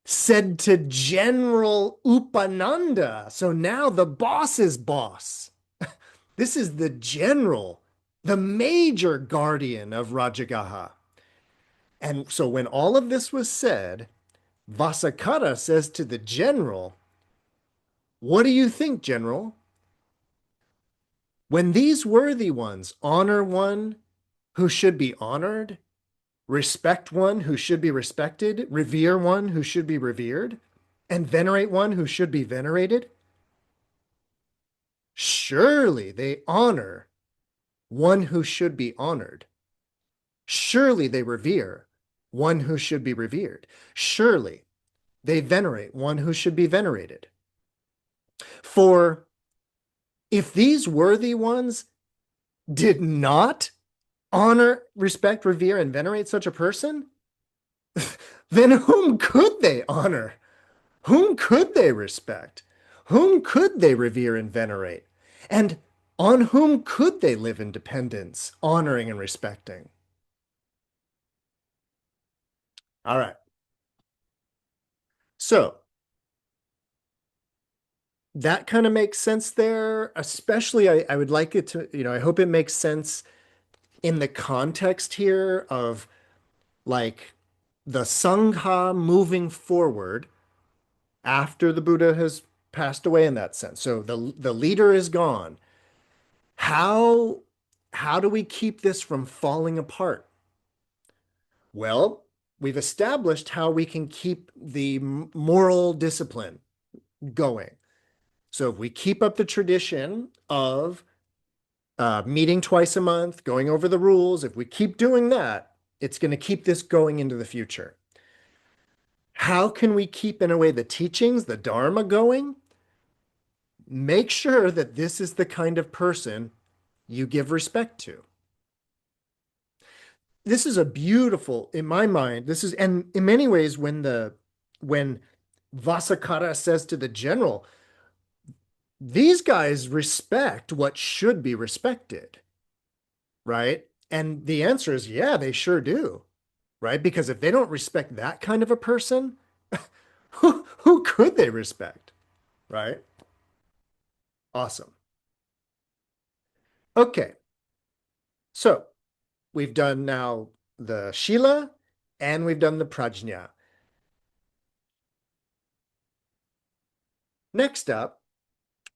S1: said to General Upananda, so now the boss's boss. This is the general, the major guardian of Rajagaha. And so when all of this was said, Vasakara says to the general, what do you think, general? When these worthy ones honor one who should be honored, respect one who should be respected, revere one who should be revered, and venerate one who should be venerated, surely they honor one who should be honored. Surely they revere one who should be revered. Surely They venerate one who should be venerated. For if these worthy ones did not honor, respect, revere, and venerate such a person, then whom could they honor? Whom could they respect? Whom could they revere and venerate? And on whom could they live in dependence, honoring and respecting? All right. So that kind of makes sense there. Especially, I would like it to, I hope it makes sense in the context here of like the Sangha moving forward after the Buddha has passed away in that sense. So the leader is gone. How how do we keep this from falling apart? Well, we've established how we can keep the moral discipline going. So if we keep up the tradition of meeting twice a month, going over the rules, if we keep doing that, it's going to keep this going into the future. How can we keep, in a way, the teachings, the Dharma going? Make sure that this is the kind of person you give respect to. This is a beautiful, in my mind, this is, and in many ways, when Vasakara says to the general, these guys respect what should be respected, right? And the answer is, yeah, they sure do, right? Because if they don't respect that kind of a person, who could they respect, right? Awesome. Okay, so we've done now the Shila and we've done the Prajna. Next up,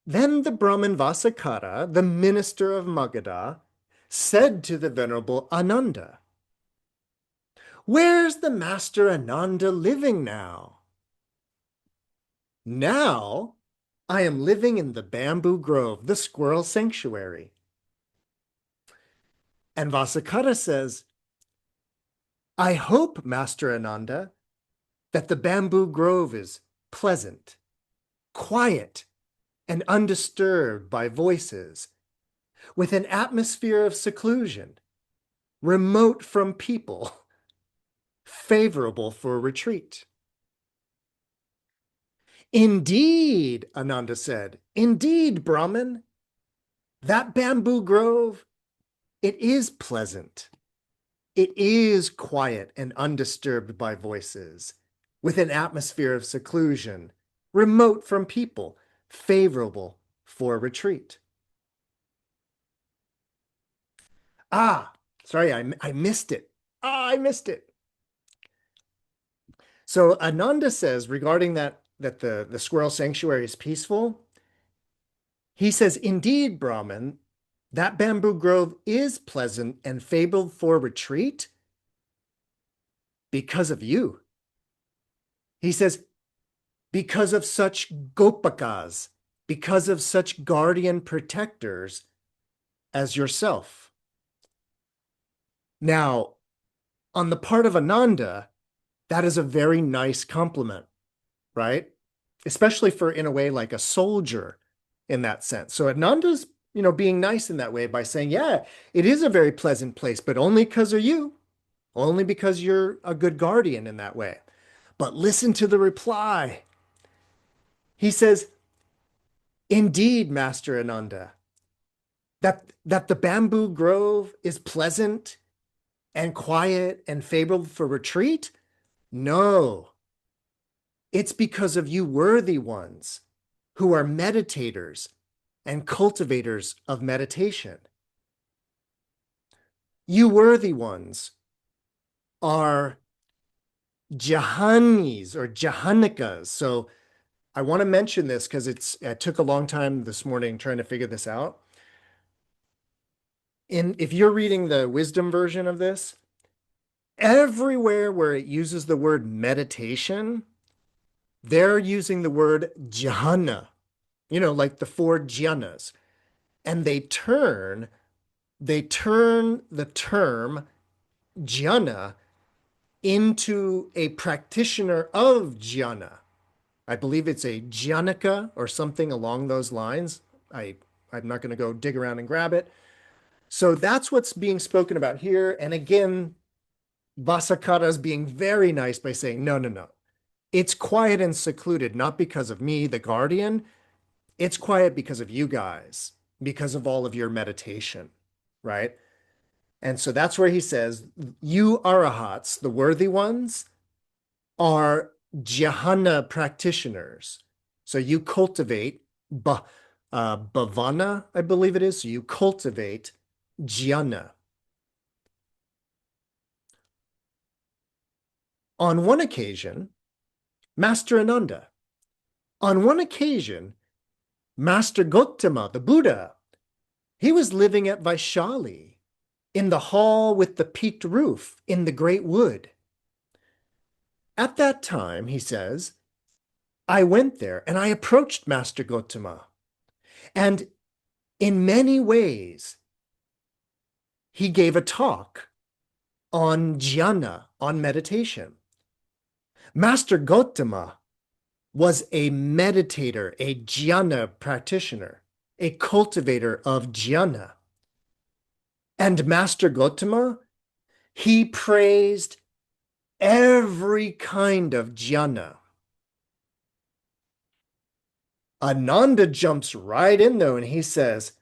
S1: then the Brahmin Vasakara, the minister of Magadha, said to the Venerable Ananda, "Where's the Master Ananda living now?" "Now I am living in the bamboo grove, the squirrel sanctuary." And Vasakara says, "I hope, Master Ananda, that the bamboo grove is pleasant, quiet, and undisturbed by voices, with an atmosphere of seclusion, remote from people, favorable for retreat." "Indeed," Ananda said, "indeed, Brahman, that bamboo grove, it is pleasant. It is quiet and undisturbed by voices, with an atmosphere of seclusion, remote from people, favorable for retreat." Ah, sorry, I missed it. Ah, I missed it. So Ananda says regarding that the squirrel sanctuary is peaceful, he says, "Indeed, Brahman, that bamboo grove is pleasant and fabled for retreat because of you." He says, "Because of such gopakas, because of such guardian protectors as yourself." Now, on the part of Ananda, that is a very nice compliment, right? Especially for, in a way, like a soldier in that sense. So Ananda's, being nice in that way by saying, yeah, it is a very pleasant place, but only because of you, only because you're a good guardian in that way. But listen to the reply. He says, "Indeed, Master Ananda, that the bamboo grove is pleasant and quiet and favorable for retreat? No, it's because of you worthy ones who are meditators and cultivators of meditation. You worthy ones are Jahanis or Jahanikas." So I want to mention this because it took a long time this morning trying to figure this out. If you're reading the wisdom version of this, everywhere where it uses the word meditation, they're using the word jhana, like the four jhanas. And they turn the term jhana into a practitioner of jhana. I believe it's a jhanika or something along those lines. I'm not going to go dig around and grab it. So that's what's being spoken about here. And again, Vasakara is being very nice by saying, no, no, no. It's quiet and secluded, not because of me, the guardian. It's quiet because of you guys, because of all of your meditation, right? And so that's where he says, you arahats, the worthy ones, are jhana practitioners. So you cultivate bhavana, I believe it is. So you cultivate jhana. On one occasion, Master Ananda, on one occasion, Master Gautama, the Buddha, he was living at Vaishali in the hall with the peaked roof in the great wood. At that time, he says, I went there and I approached Master Gautama. And in many ways, he gave a talk on jhana, on meditation. Master Gautama was a meditator, a jhana practitioner, a cultivator of jhana. And Master Gautama, he praised every kind of jhana. Ananda jumps right in though, and he says,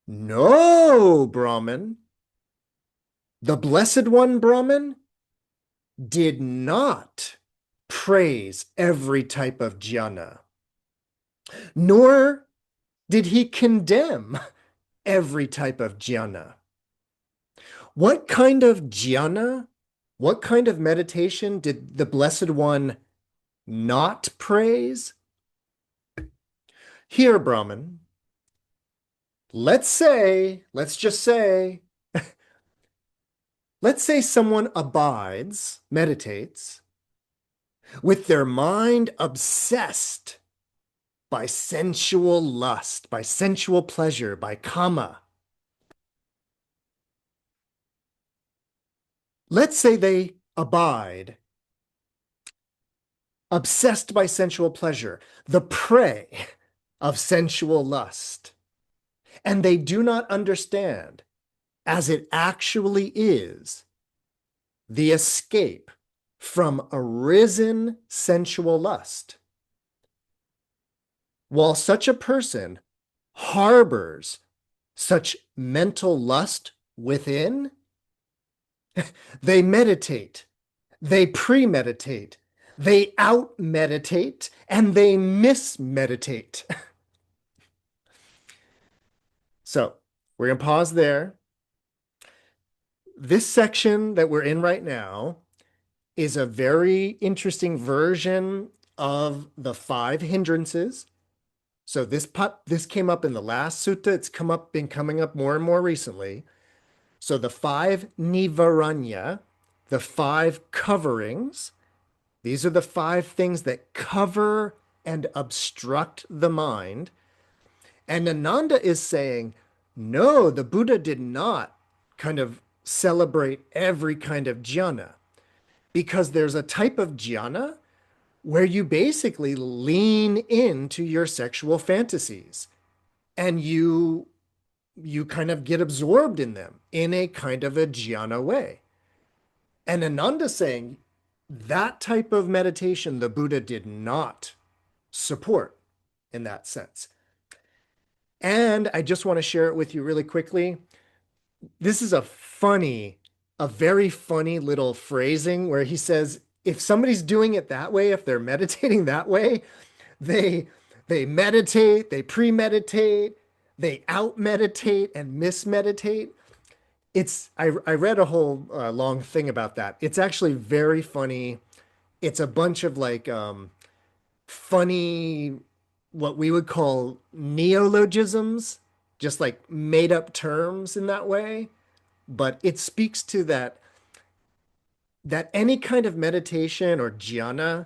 S1: no, Brahman, the Blessed One Brahman did not praise every type of jhana, nor did he condemn every type of jhana. What kind of jhana, what kind of meditation did the Blessed One not praise? Here, Brahman, let's just say, let's say someone abides, meditates, with their mind obsessed by sensual lust, by sensual pleasure, by kama. Let's say they abide, obsessed by sensual pleasure, the prey of sensual lust, and they do not understand, as it actually is, the escape from arisen sensual lust. While such a person harbors such mental lust within, they meditate, they premeditate, they out-meditate, and they mismeditate. So we're going to pause there. This section that we're in right now is a very interesting version of the 5 hindrances. So this came up in the last sutta. It's been coming up more and more recently. So the 5 nivaranya, the 5 coverings, these are the 5 things that cover and obstruct the mind. And Ananda is saying, no, the Buddha did not kind of celebrate every kind of jhana, because there's a type of jhana where you basically lean into your sexual fantasies and you kind of get absorbed in them in a kind of a jhana way. And Ananda saying that type of meditation the Buddha did not support in that sense. And I just want to share it with you really quickly. This is a very funny little phrasing where he says, if somebody's doing it that way, if they're meditating that way, they meditate, they premeditate, they out-meditate and mismeditate. I read a whole long thing about that. It's actually very funny. It's a bunch of like funny, what we would call neologisms, just like made up terms in that way. But it speaks to that any kind of meditation or jhana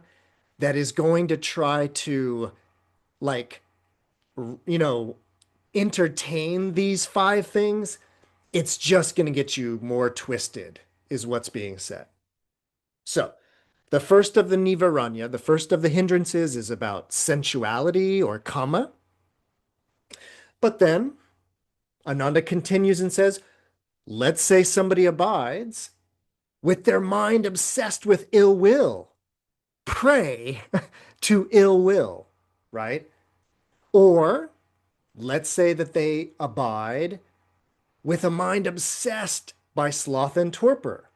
S1: that is going to try to like, entertain these 5 things, it's just going to get you more twisted, is what's being said. So, the first of the Nivaranya, the first of the hindrances is about sensuality or kama. But then Ananda continues and says, let's say somebody abides with their mind obsessed with ill will, prey to ill will, right? Or let's say that they abide with a mind obsessed by sloth and torpor,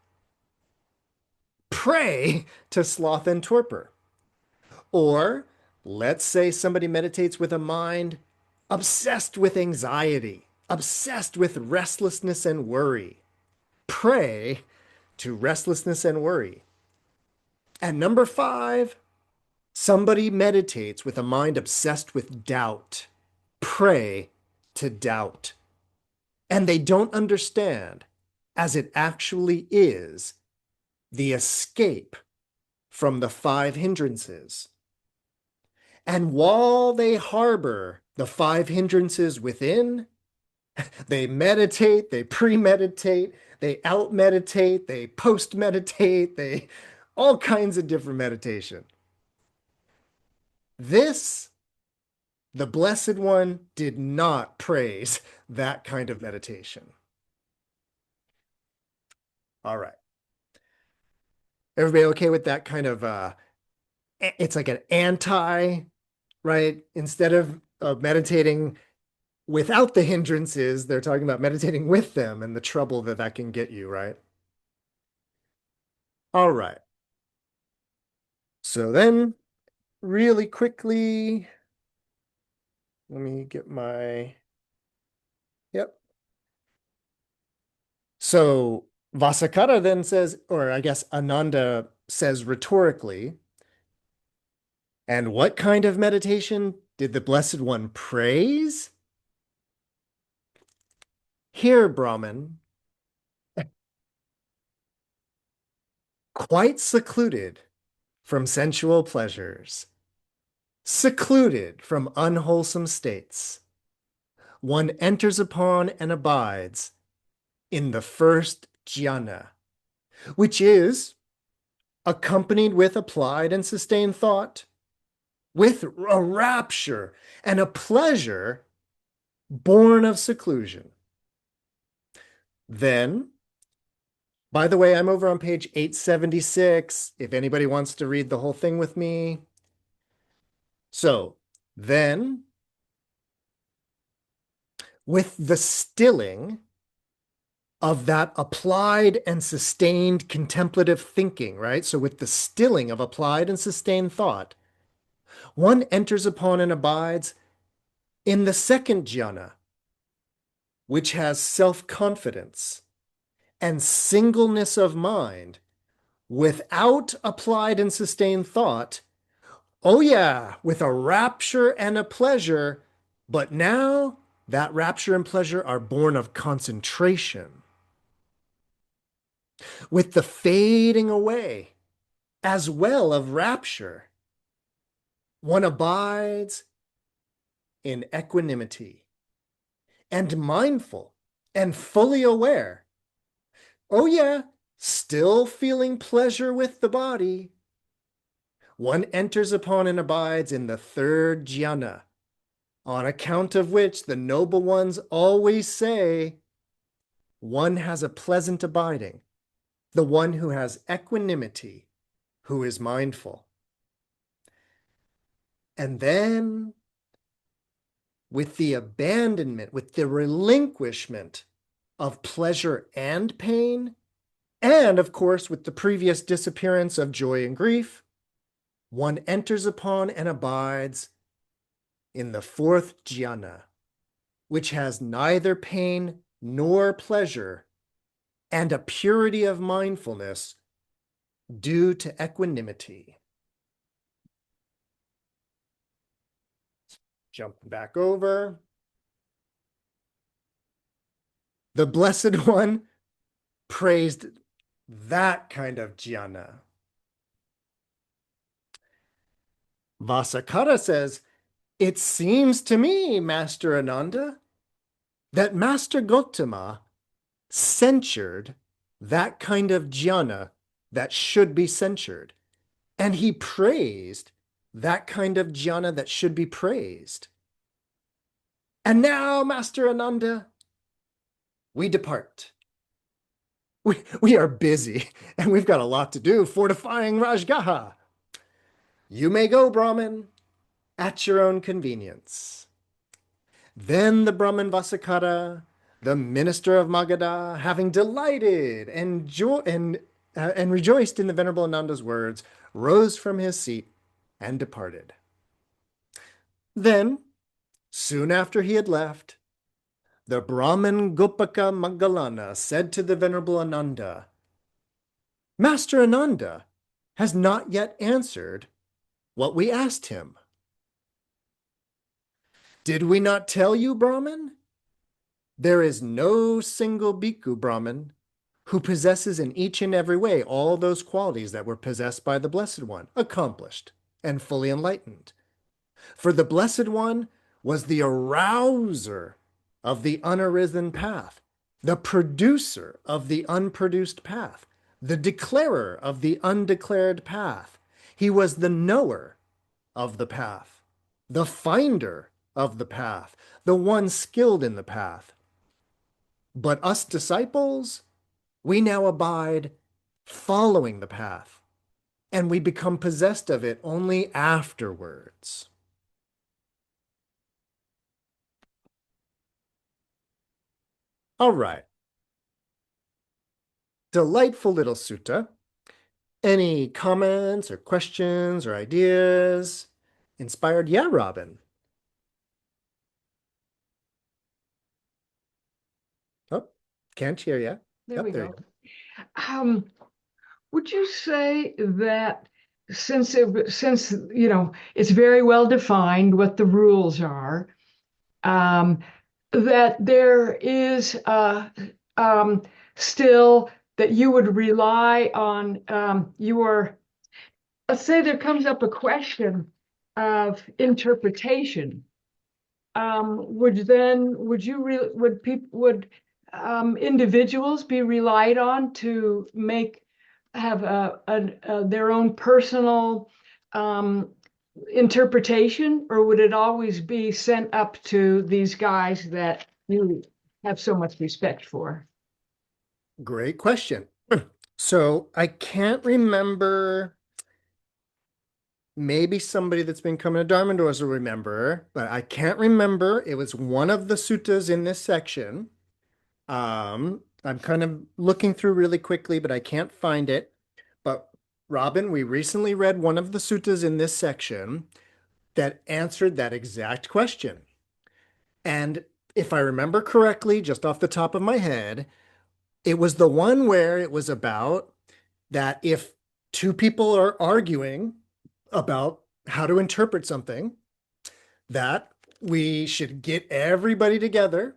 S1: prey to sloth and torpor. Or let's say somebody meditates with a mind obsessed with anxiety, obsessed with restlessness and worry, prey to restlessness and worry. And number five, somebody meditates with a mind obsessed with doubt, prey to doubt. And they don't understand, as it actually is, the escape from the five hindrances. And while they harbor the five hindrances within, they meditate, they premeditate, they out-meditate, they post-meditate, they all kinds of different meditation. This, the Blessed One did not praise that kind of meditation. All right. Everybody okay with that kind of, it's like an anti, right? Instead of meditating without the hindrances, they're talking about meditating with them and the trouble that that can get you, right? All right. So then, really quickly, let me get my, yep. So Vasakara then says, or I guess Ananda says rhetorically, and what kind of meditation did the Blessed One praise? Here, Brahman, quite secluded from sensual pleasures, secluded from unwholesome states, one enters upon and abides in the first jhana, which is accompanied with applied and sustained thought, with a rapture and a pleasure born of seclusion. Then, by the way, I'm over on page 876, if anybody wants to read the whole thing with me. So, then, with the stilling of that applied and sustained contemplative thinking, right? So with the stilling of applied and sustained thought, one enters upon and abides in the second jhana, which has self-confidence and singleness of mind without applied and sustained thought. Oh yeah, with a rapture and a pleasure, but now that rapture and pleasure are born of concentration. With the fading away as well of rapture, one abides in equanimity and mindful and fully aware. Oh yeah, still feeling pleasure with the body. One enters upon and abides in the third jhana, on account of which the noble ones always say, one has a pleasant abiding, the one who has equanimity, who is mindful. And then, with the abandonment, with the relinquishment of pleasure and pain, and of course, with the previous disappearance of joy and grief, one enters upon and abides in the fourth jhana, which has neither pain nor pleasure, and a purity of mindfulness due to equanimity. Jumping back over. The Blessed One praised that kind of jhana. Vasakara says, it seems to me, Master Ananda, that Master Gotama censured that kind of jhana that should be censured. And he praised that kind of jhana that should be praised. And now, Master Ananda, we depart. We are busy, and we've got a lot to do fortifying Rajgaha. You may go, Brahmin, at your own convenience. Then the Brahmin Vasakara, the minister of Magadha, having delighted and rejoiced in the Venerable Ananda's words, rose from his seat and departed. Then, soon after he had left, the Brahmin Gopakamoggallāna said to the Venerable Ananda, Master Ananda has not yet answered what we asked him. Did we not tell you, Brahmin? There is no single bhikkhu Brahmin who possesses in each and every way all those qualities that were possessed by the Blessed One, accomplished and fully enlightened. For the Blessed One was the arouser of the unarisen path, the producer of the unproduced path, the declarer of the undeclared path. He was the knower of the path, the finder of the path, the one skilled in the path. But us disciples, we now abide following the path, and we become possessed of it only afterwards. All right. Delightful little sutta. Any comments or questions or ideas? Inspired? Yeah, Robin. Oh, can't hear you.
S2: There we go.
S1: You
S2: Would you say that since it's very well defined what the rules are, that there is still that you would rely on let's say there comes up a question of interpretation. Would individuals be relied on to have their own personal interpretation, or would it always be sent up to these guys that you have so much respect for?
S1: Great question. So I can't remember. Maybe somebody that's been coming to Dharma doors will remember, but I can't remember. It was one of the suttas in this section. I'm kind of looking through really quickly, but I can't find it. But Robin, we recently read one of the suttas in this section that answered that exact question. And if I remember correctly, just off the top of my head, it was the one where it was about that if two people are arguing about how to interpret something, that we should get everybody together,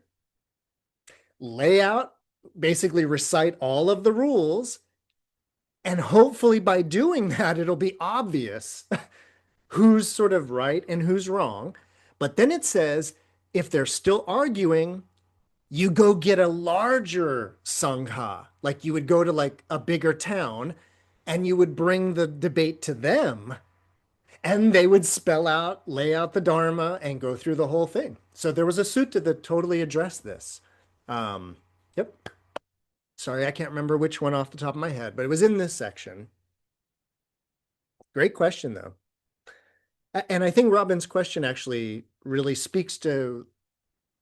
S1: lay out, basically recite all of the rules, and hopefully by doing that, it'll be obvious who's sort of right and who's wrong. But then it says, if they're still arguing, you go get a larger sangha, like you would go to like a bigger town, and you would bring the debate to them, and they would spell out, lay out the Dharma, and go through the whole thing. So there was a sutta that totally addressed this. Yep. Sorry, I can't remember which one off the top of my head, but it was in this section. Great question, though. And I think Robin's question actually really speaks to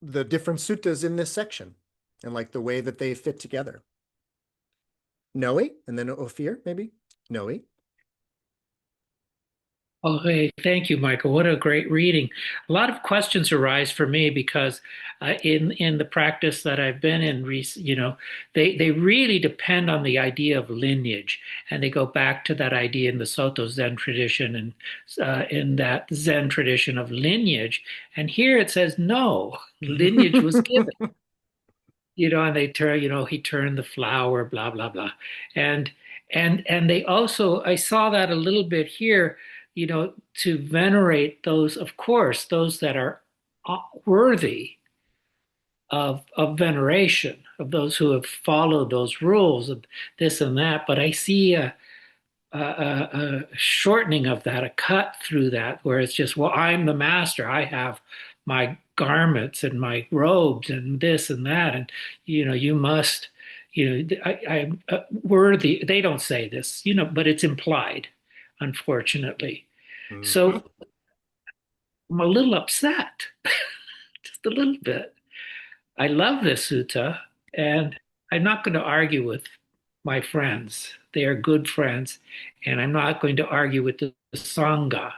S1: the different suttas in this section and like the way that they fit together. Noe, and then Ophir, maybe? Noe.
S3: Okay, thank you, Michael. What a great reading. A lot of questions arise for me because in the practice that I've been in, they really depend on the idea of lineage, and they go back to that idea in the Soto Zen tradition and in that Zen tradition of lineage. And here it says no, lineage was given. And they turn, he turned the flower, blah blah blah, and they also, I saw that a little bit here, to venerate those, of course, those that are worthy of veneration of those who have followed those rules of this and that. But I see a shortening of that, a cut through that, where it's just, well, I'm the master. I have my garments and my robes and this and that, and you must, I'm worthy. They don't say this, but it's implied, unfortunately.
S1: Mhm.
S3: So I'm a little upset, just a little bit. I love this sutta, and I'm not going to argue with my friends. They are good friends, and I'm not going to argue with the Sangha,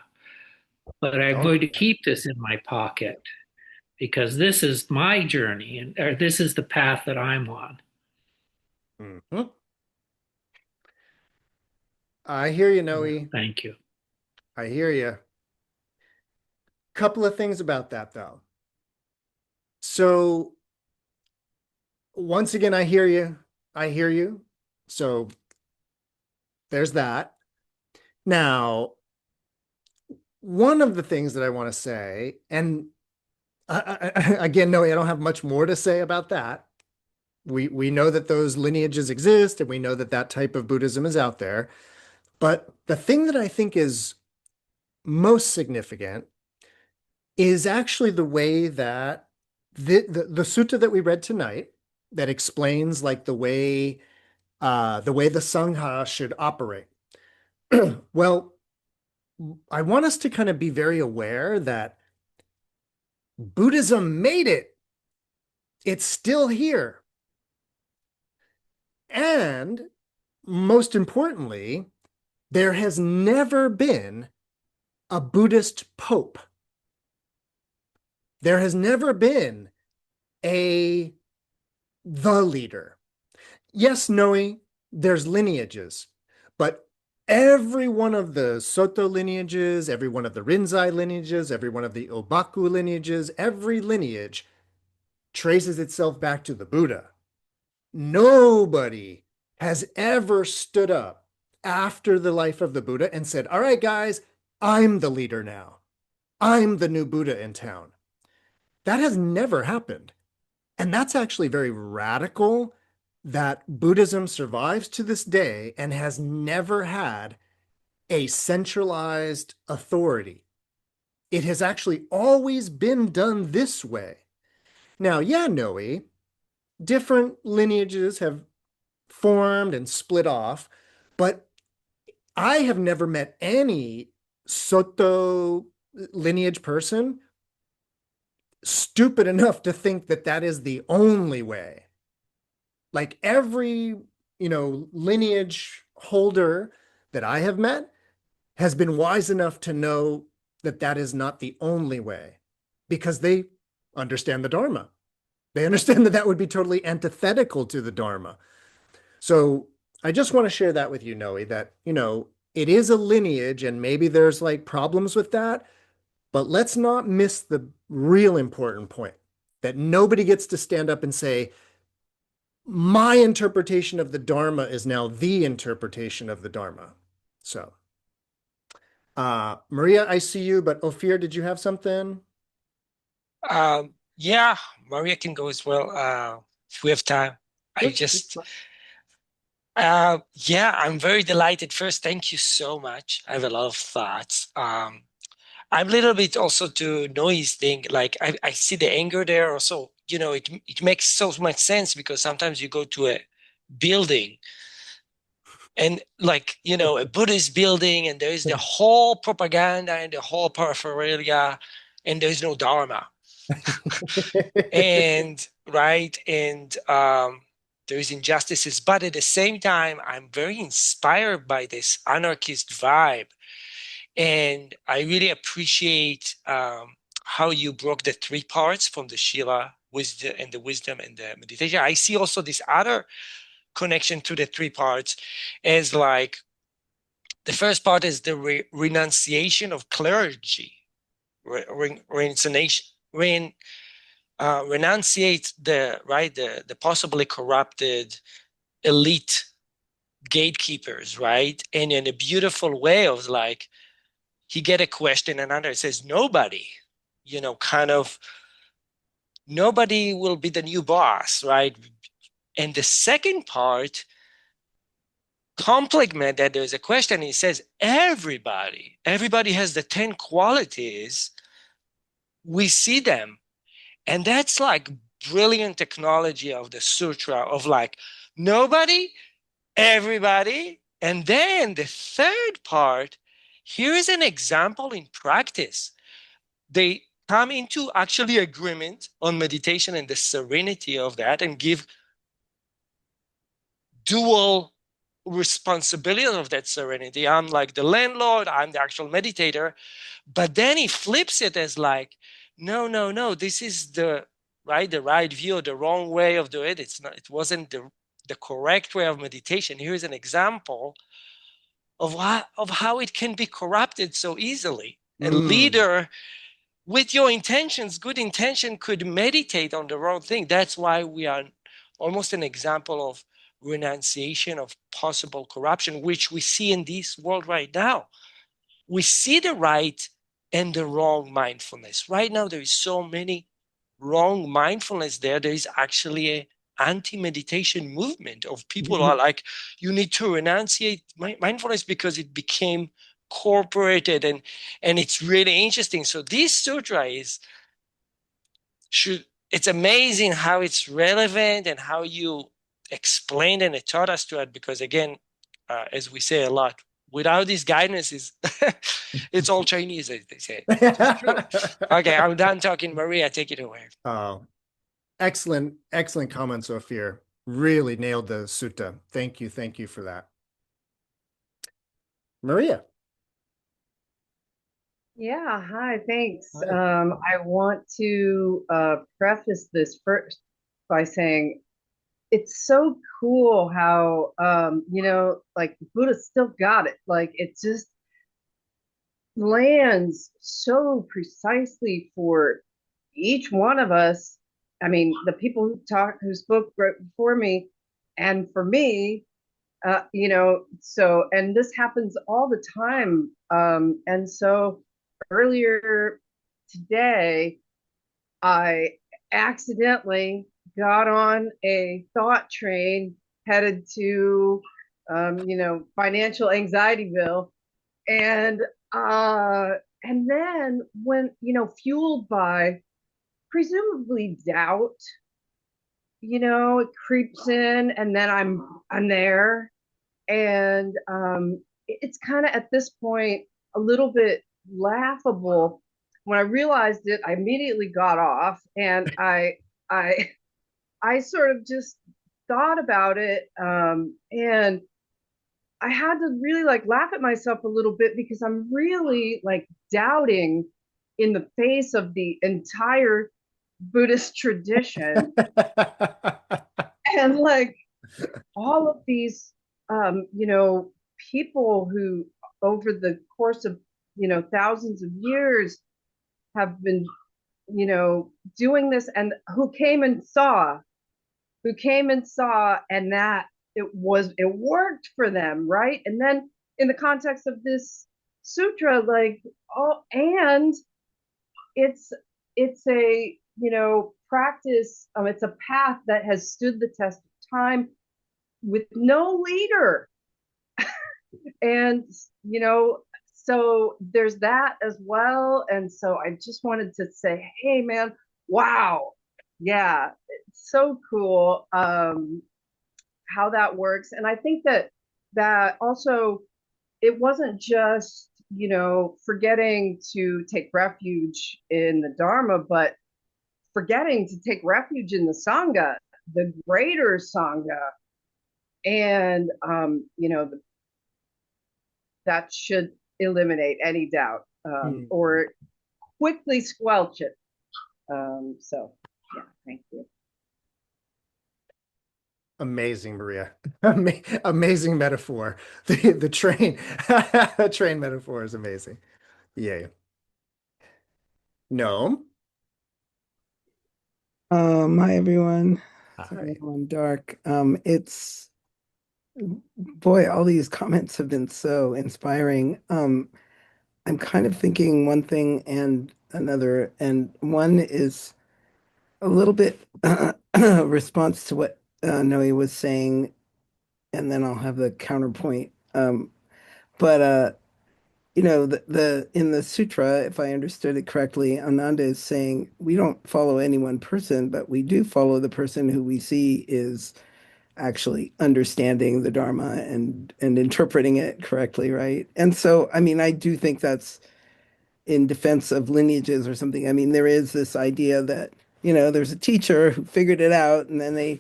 S3: but I'm
S1: Don't
S3: going to
S1: do
S3: keep this in my pocket because this is my journey, and or this is the path that I'm on.
S1: that. Mhm. I hear you, Noe.
S3: Thank you.
S1: I hear you. Couple of things about that, though. So once again, I hear you. I hear you. So there's that. Now, one of the things that I want to say, and again, no, I don't have much more to say about that. We know that those lineages exist, and we know that that type of Buddhism is out there. But the thing that I think is most significant is actually the way that the sutta that we read tonight that explains like the way the Sangha should operate. Well, I want us to kind of be very aware that Buddhism made it. It's still here. And most importantly, there has never been a Buddhist pope. There has never been a the leader. Yes, Noe, there's lineages, but every one of the Soto lineages, every one of the Rinzai lineages, every one of the Obaku lineages, every lineage traces itself back to the Buddha. Nobody has ever stood up after the life of the Buddha and said, all right, guys, I'm the leader now. I'm the new Buddha in town. That has never happened. And that's actually very radical that Buddhism survives to this day and has never had a centralized authority. It has actually always been done this way. Now, yeah, Noe, different lineages have formed and split off, but I have never met any Soto lineage person stupid enough to think that that is the only way. Like every, lineage holder that I have met has been wise enough to know that that is not the only way because they understand the Dharma. They understand that that would be totally antithetical to the Dharma. So I just want to share that with you, Noe, that, it is a lineage and maybe there's like problems with that, but let's not miss the real important point that nobody gets to stand up and say, my interpretation of the Dharma is now the interpretation of the Dharma. So, Maria, I see you, but Ophir, did you have something?
S4: Yeah, Maria can go as well, if we have time. I
S1: Good.
S4: just, yeah, I'm very delighted. First, thank you so much. I have a lot of thoughts. I'm a little bit also to noise thing. Like I see the anger there. Also, it makes so much sense because sometimes you go to a building and like, a Buddhist building and there is the whole propaganda and the whole paraphernalia and there's no Dharma. And right, and there is injustices, but at the same time I'm very inspired by this anarchist vibe, and I really appreciate how you broke the three parts from the Shila wisdom and the wisdom and the meditation. I see also this other connection to the three parts as like the first part is the renunciation of clergy, renunciation, renunciate the possibly corrupted elite gatekeepers, right? And in a beautiful way of like he get a question and another says nobody, kind of Nobody will be the new boss, right? And the second part complement that. There's a question. He says everybody has the 10 qualities. We see them. And that's like brilliant technology of the sutra of like nobody, everybody. And then the third part, here is an example in practice. They come into actually agreement on meditation and the serenity of that and give dual responsibility of that serenity. I'm like the landlord, I'm the actual meditator. But then he flips it as like, no, no, no, this is the right view, the wrong way of doing it. It wasn't the correct way of meditation. Here's an example of how it can be corrupted so easily. A
S1: Mm.
S4: leader with your intentions, good intention, could meditate on the wrong thing. That's why we are almost an example of renunciation of possible corruption, which we see in this world right now. We see the right and the wrong mindfulness. Right now, there is so many wrong mindfulness there. There is actually a anti-meditation movement of people who are like, you need to renunciate mindfulness because it became corporated, and it's really interesting. So this sutra is should it's amazing how it's relevant and how you explained and it taught us to it, because again, as we say a lot, without these guidances, it's all Chinese, as they say. It's true. Okay, I'm done talking. Maria, take it away.
S1: Oh, excellent, excellent comments, Ophir. Really nailed the sutta. Thank you for that. Maria.
S5: Yeah, hi, thanks.
S1: Hi.
S5: I want to preface this first by saying it's so cool how like Buddha still got it. Like it just lands so precisely for each one of us. I mean, the people who spoke right before me, and for me, and this happens all the time. And so earlier today, I accidentally got on a thought train headed to, financial anxietyville. And, and then when, fueled by presumably doubt, it creeps in and then I'm there. And it's kind of at this point a little bit laughable. When I realized it, I immediately got off and I I sort of just thought about it, and I had to really like laugh at myself a little bit because I'm really like doubting in the face of the entire Buddhist tradition and like all of these people who over the course of thousands of years have been doing this, and who came and saw and that it worked for them, right? And then in the context of this sutra, like, oh, and it's a practice, it's a path that has stood the test of time with no leader. And so there's that as well. And so I just wanted to say, hey man, wow, yeah, it's so cool, how that works. And I think that also, it wasn't just forgetting to take refuge in the Dharma, but forgetting to take refuge in the Sangha, the greater Sangha. And that should eliminate any doubt, or quickly squelch it. So yeah, thank you.
S1: Amazing, Maria. Amazing metaphor. The train, the train metaphor is amazing. Yay. No.
S6: Hi everyone. Sorry,
S1: Hi.
S6: I'm on dark. It's boy, all these comments have been so inspiring. I'm kind of thinking one thing and another, and one is A little bit response to what Noe was saying, and then I'll have the counterpoint. But the in the sutra, if I understood it correctly, Ananda is saying we don't follow any one person, but we do follow the person who we see is actually understanding the Dharma and interpreting it correctly, right? And so, I mean, I do think that's in defense of lineages or something. I mean, there is this idea that, there's a teacher who figured it out and then they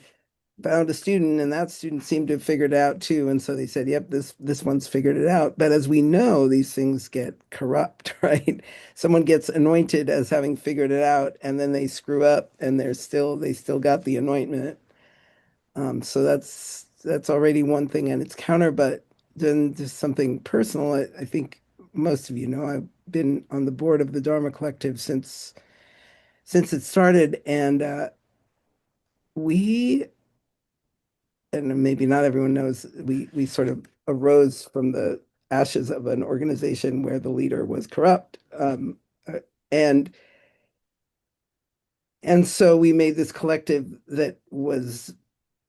S6: found a student and that student seemed to have figured it out too. And so they said, yep, this one's figured it out. But as we know, these things get corrupt, right? Someone gets anointed as having figured it out and then they screw up and they still got the anointment. So that's already one thing and it's counter, but then just something personal. I think most of you know I've been on the board of the Dharma Collective since it started, and we and maybe not everyone knows we sort of arose from the ashes of an organization where the leader was corrupt, and so we made this collective that was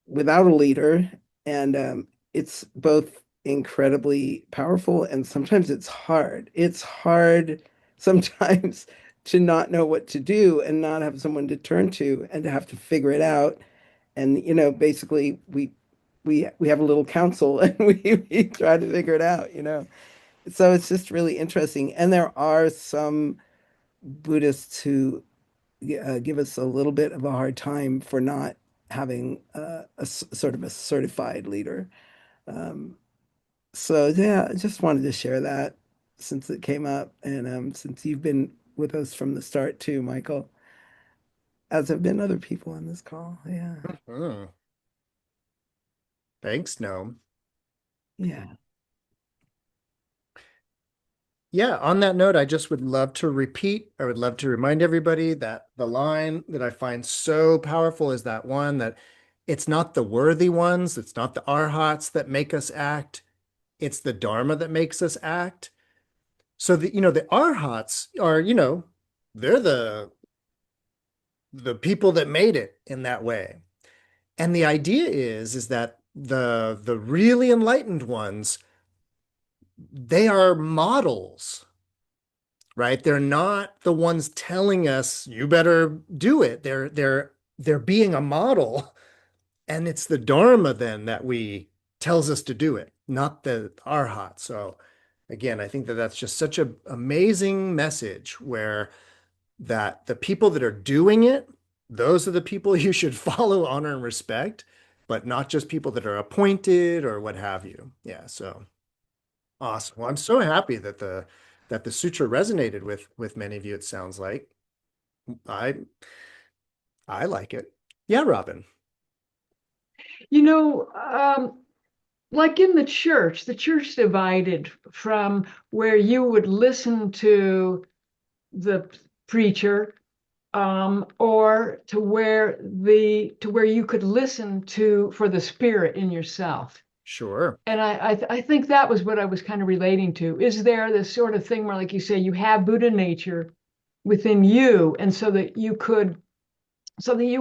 S6: without a leader, and it's both incredibly powerful and sometimes it's hard. It's hard sometimes to not know what to do and not have someone to turn to and to have to figure it out. And basically we have a little council and we try to figure it out. So it's just really interesting. And there are some Buddhists who give us a little bit of a hard time for not having sort of a certified leader. Um, so yeah, I just wanted to share that since it came up, and since you've been with us from the start too, Michael, as have been other people on this call. Yeah,
S1: Hmm. Thanks, Noam.
S6: yeah.
S1: Yeah, on that note, I just would love to I would love to remind everybody that the line that I find so powerful is that one that it's not the worthy ones, it's not the arhats that make us act, it's the Dharma that makes us act. So the arhats are, they're the people that made it in that way. And the idea is that the really enlightened ones, they are models, right? They're not the ones telling us you better do it. They're being a model, and it's the Dharma then that we tells us to do it, not the Arhat. So again, I think that that's just such an amazing message where that the people that are doing it, those are the people you should follow, honor, and respect, but not just people that are appointed or what have you. Yeah, so awesome. Well, I'm so happy that the sutra resonated with many of you, it sounds like. I I like it. Yeah, Robin.
S2: You know, like in the church divided from where you would listen to the preacher, or to where you could listen to for the spirit in yourself.
S1: Sure.
S2: And I think that was what I was kind of relating to. Is there this sort of thing where, like you say, you have Buddha nature within you, and so that you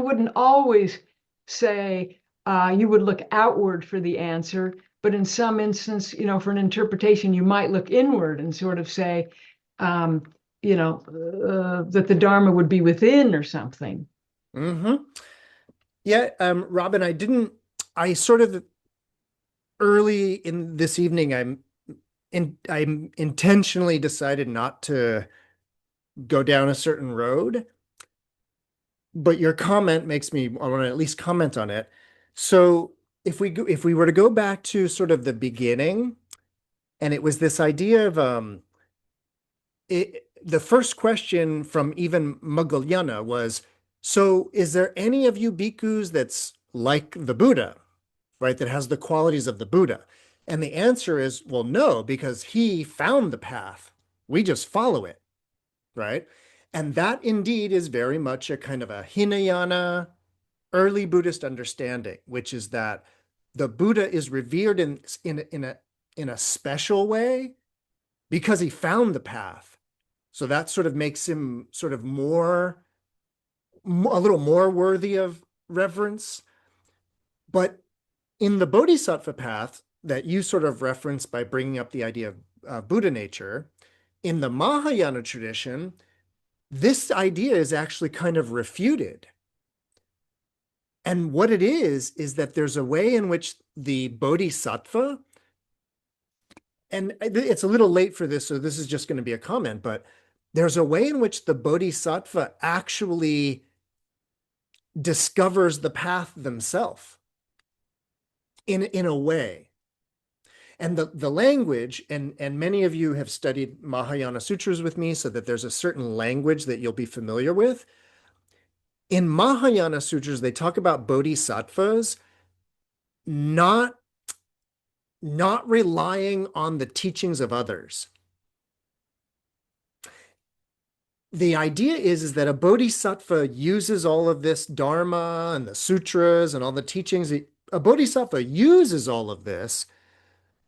S2: wouldn't always say you would look outward for the answer, but in some instance, for an interpretation, you might look inward and sort of say, um, that the Dharma would be within or something.
S1: Mm-hmm. Yeah, Robin, I sort of early in this evening, I'm intentionally decided not to go down a certain road, but your comment makes me I want to at least comment on it. So if we were to go back to sort of the beginning, and it was this idea of the first question from even Moggallāna was, so is there any of you bhikkhus that's like the Buddha, right? That has the qualities of the Buddha? And the answer is, well, no, because he found the path. We just follow it, right? And that indeed is very much a kind of a Hinayana early Buddhist understanding, which is that the Buddha is revered in a special way because he found the path. So that sort of makes him sort of more a little more worthy of reverence. But in the Bodhisattva path that you sort of referenced by bringing up the idea of Buddha nature, in the Mahayana tradition, this idea is actually kind of refuted. And what it is that there's a way in which the Bodhisattva, and it's a little late for this, so this is just going to be a comment, but there's a way in which the Bodhisattva actually discovers the path themselves in a way. And the language, and many of you have studied Mahayana sutras with me, so that there's a certain language that you'll be familiar with. In Mahayana sutras, they talk about bodhisattvas not relying on the teachings of others. The idea is that a bodhisattva uses all of this Dharma and the sutras and all the teachings. A bodhisattva uses all of this,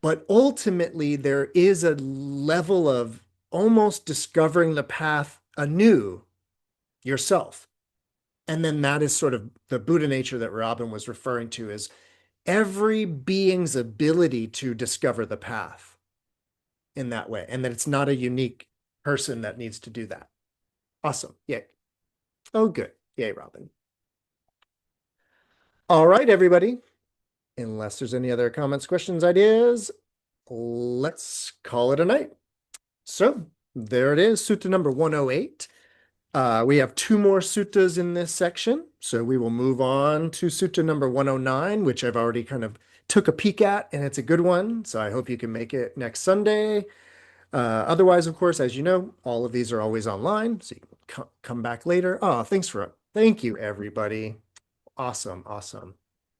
S1: but ultimately there is a level of almost discovering the path anew yourself. And then that is sort of the Buddha nature that Robin was referring to, is every being's ability to discover the path in that way. And that it's not a unique person that needs to do that. Awesome. Yay. Oh, good. Yay, Robin. All right, everybody. Unless there's any other comments, questions, ideas, let's call it a night. So there it is, sutta number 108. We have 2 more suttas in this section. So we will move on to sutta number 109, which I've already kind of took a peek at, and it's a good one. So I hope you can make it next Sunday. Otherwise, of course, as you know, all of these are always online, so you can come back later. Oh, thank you, everybody. Awesome.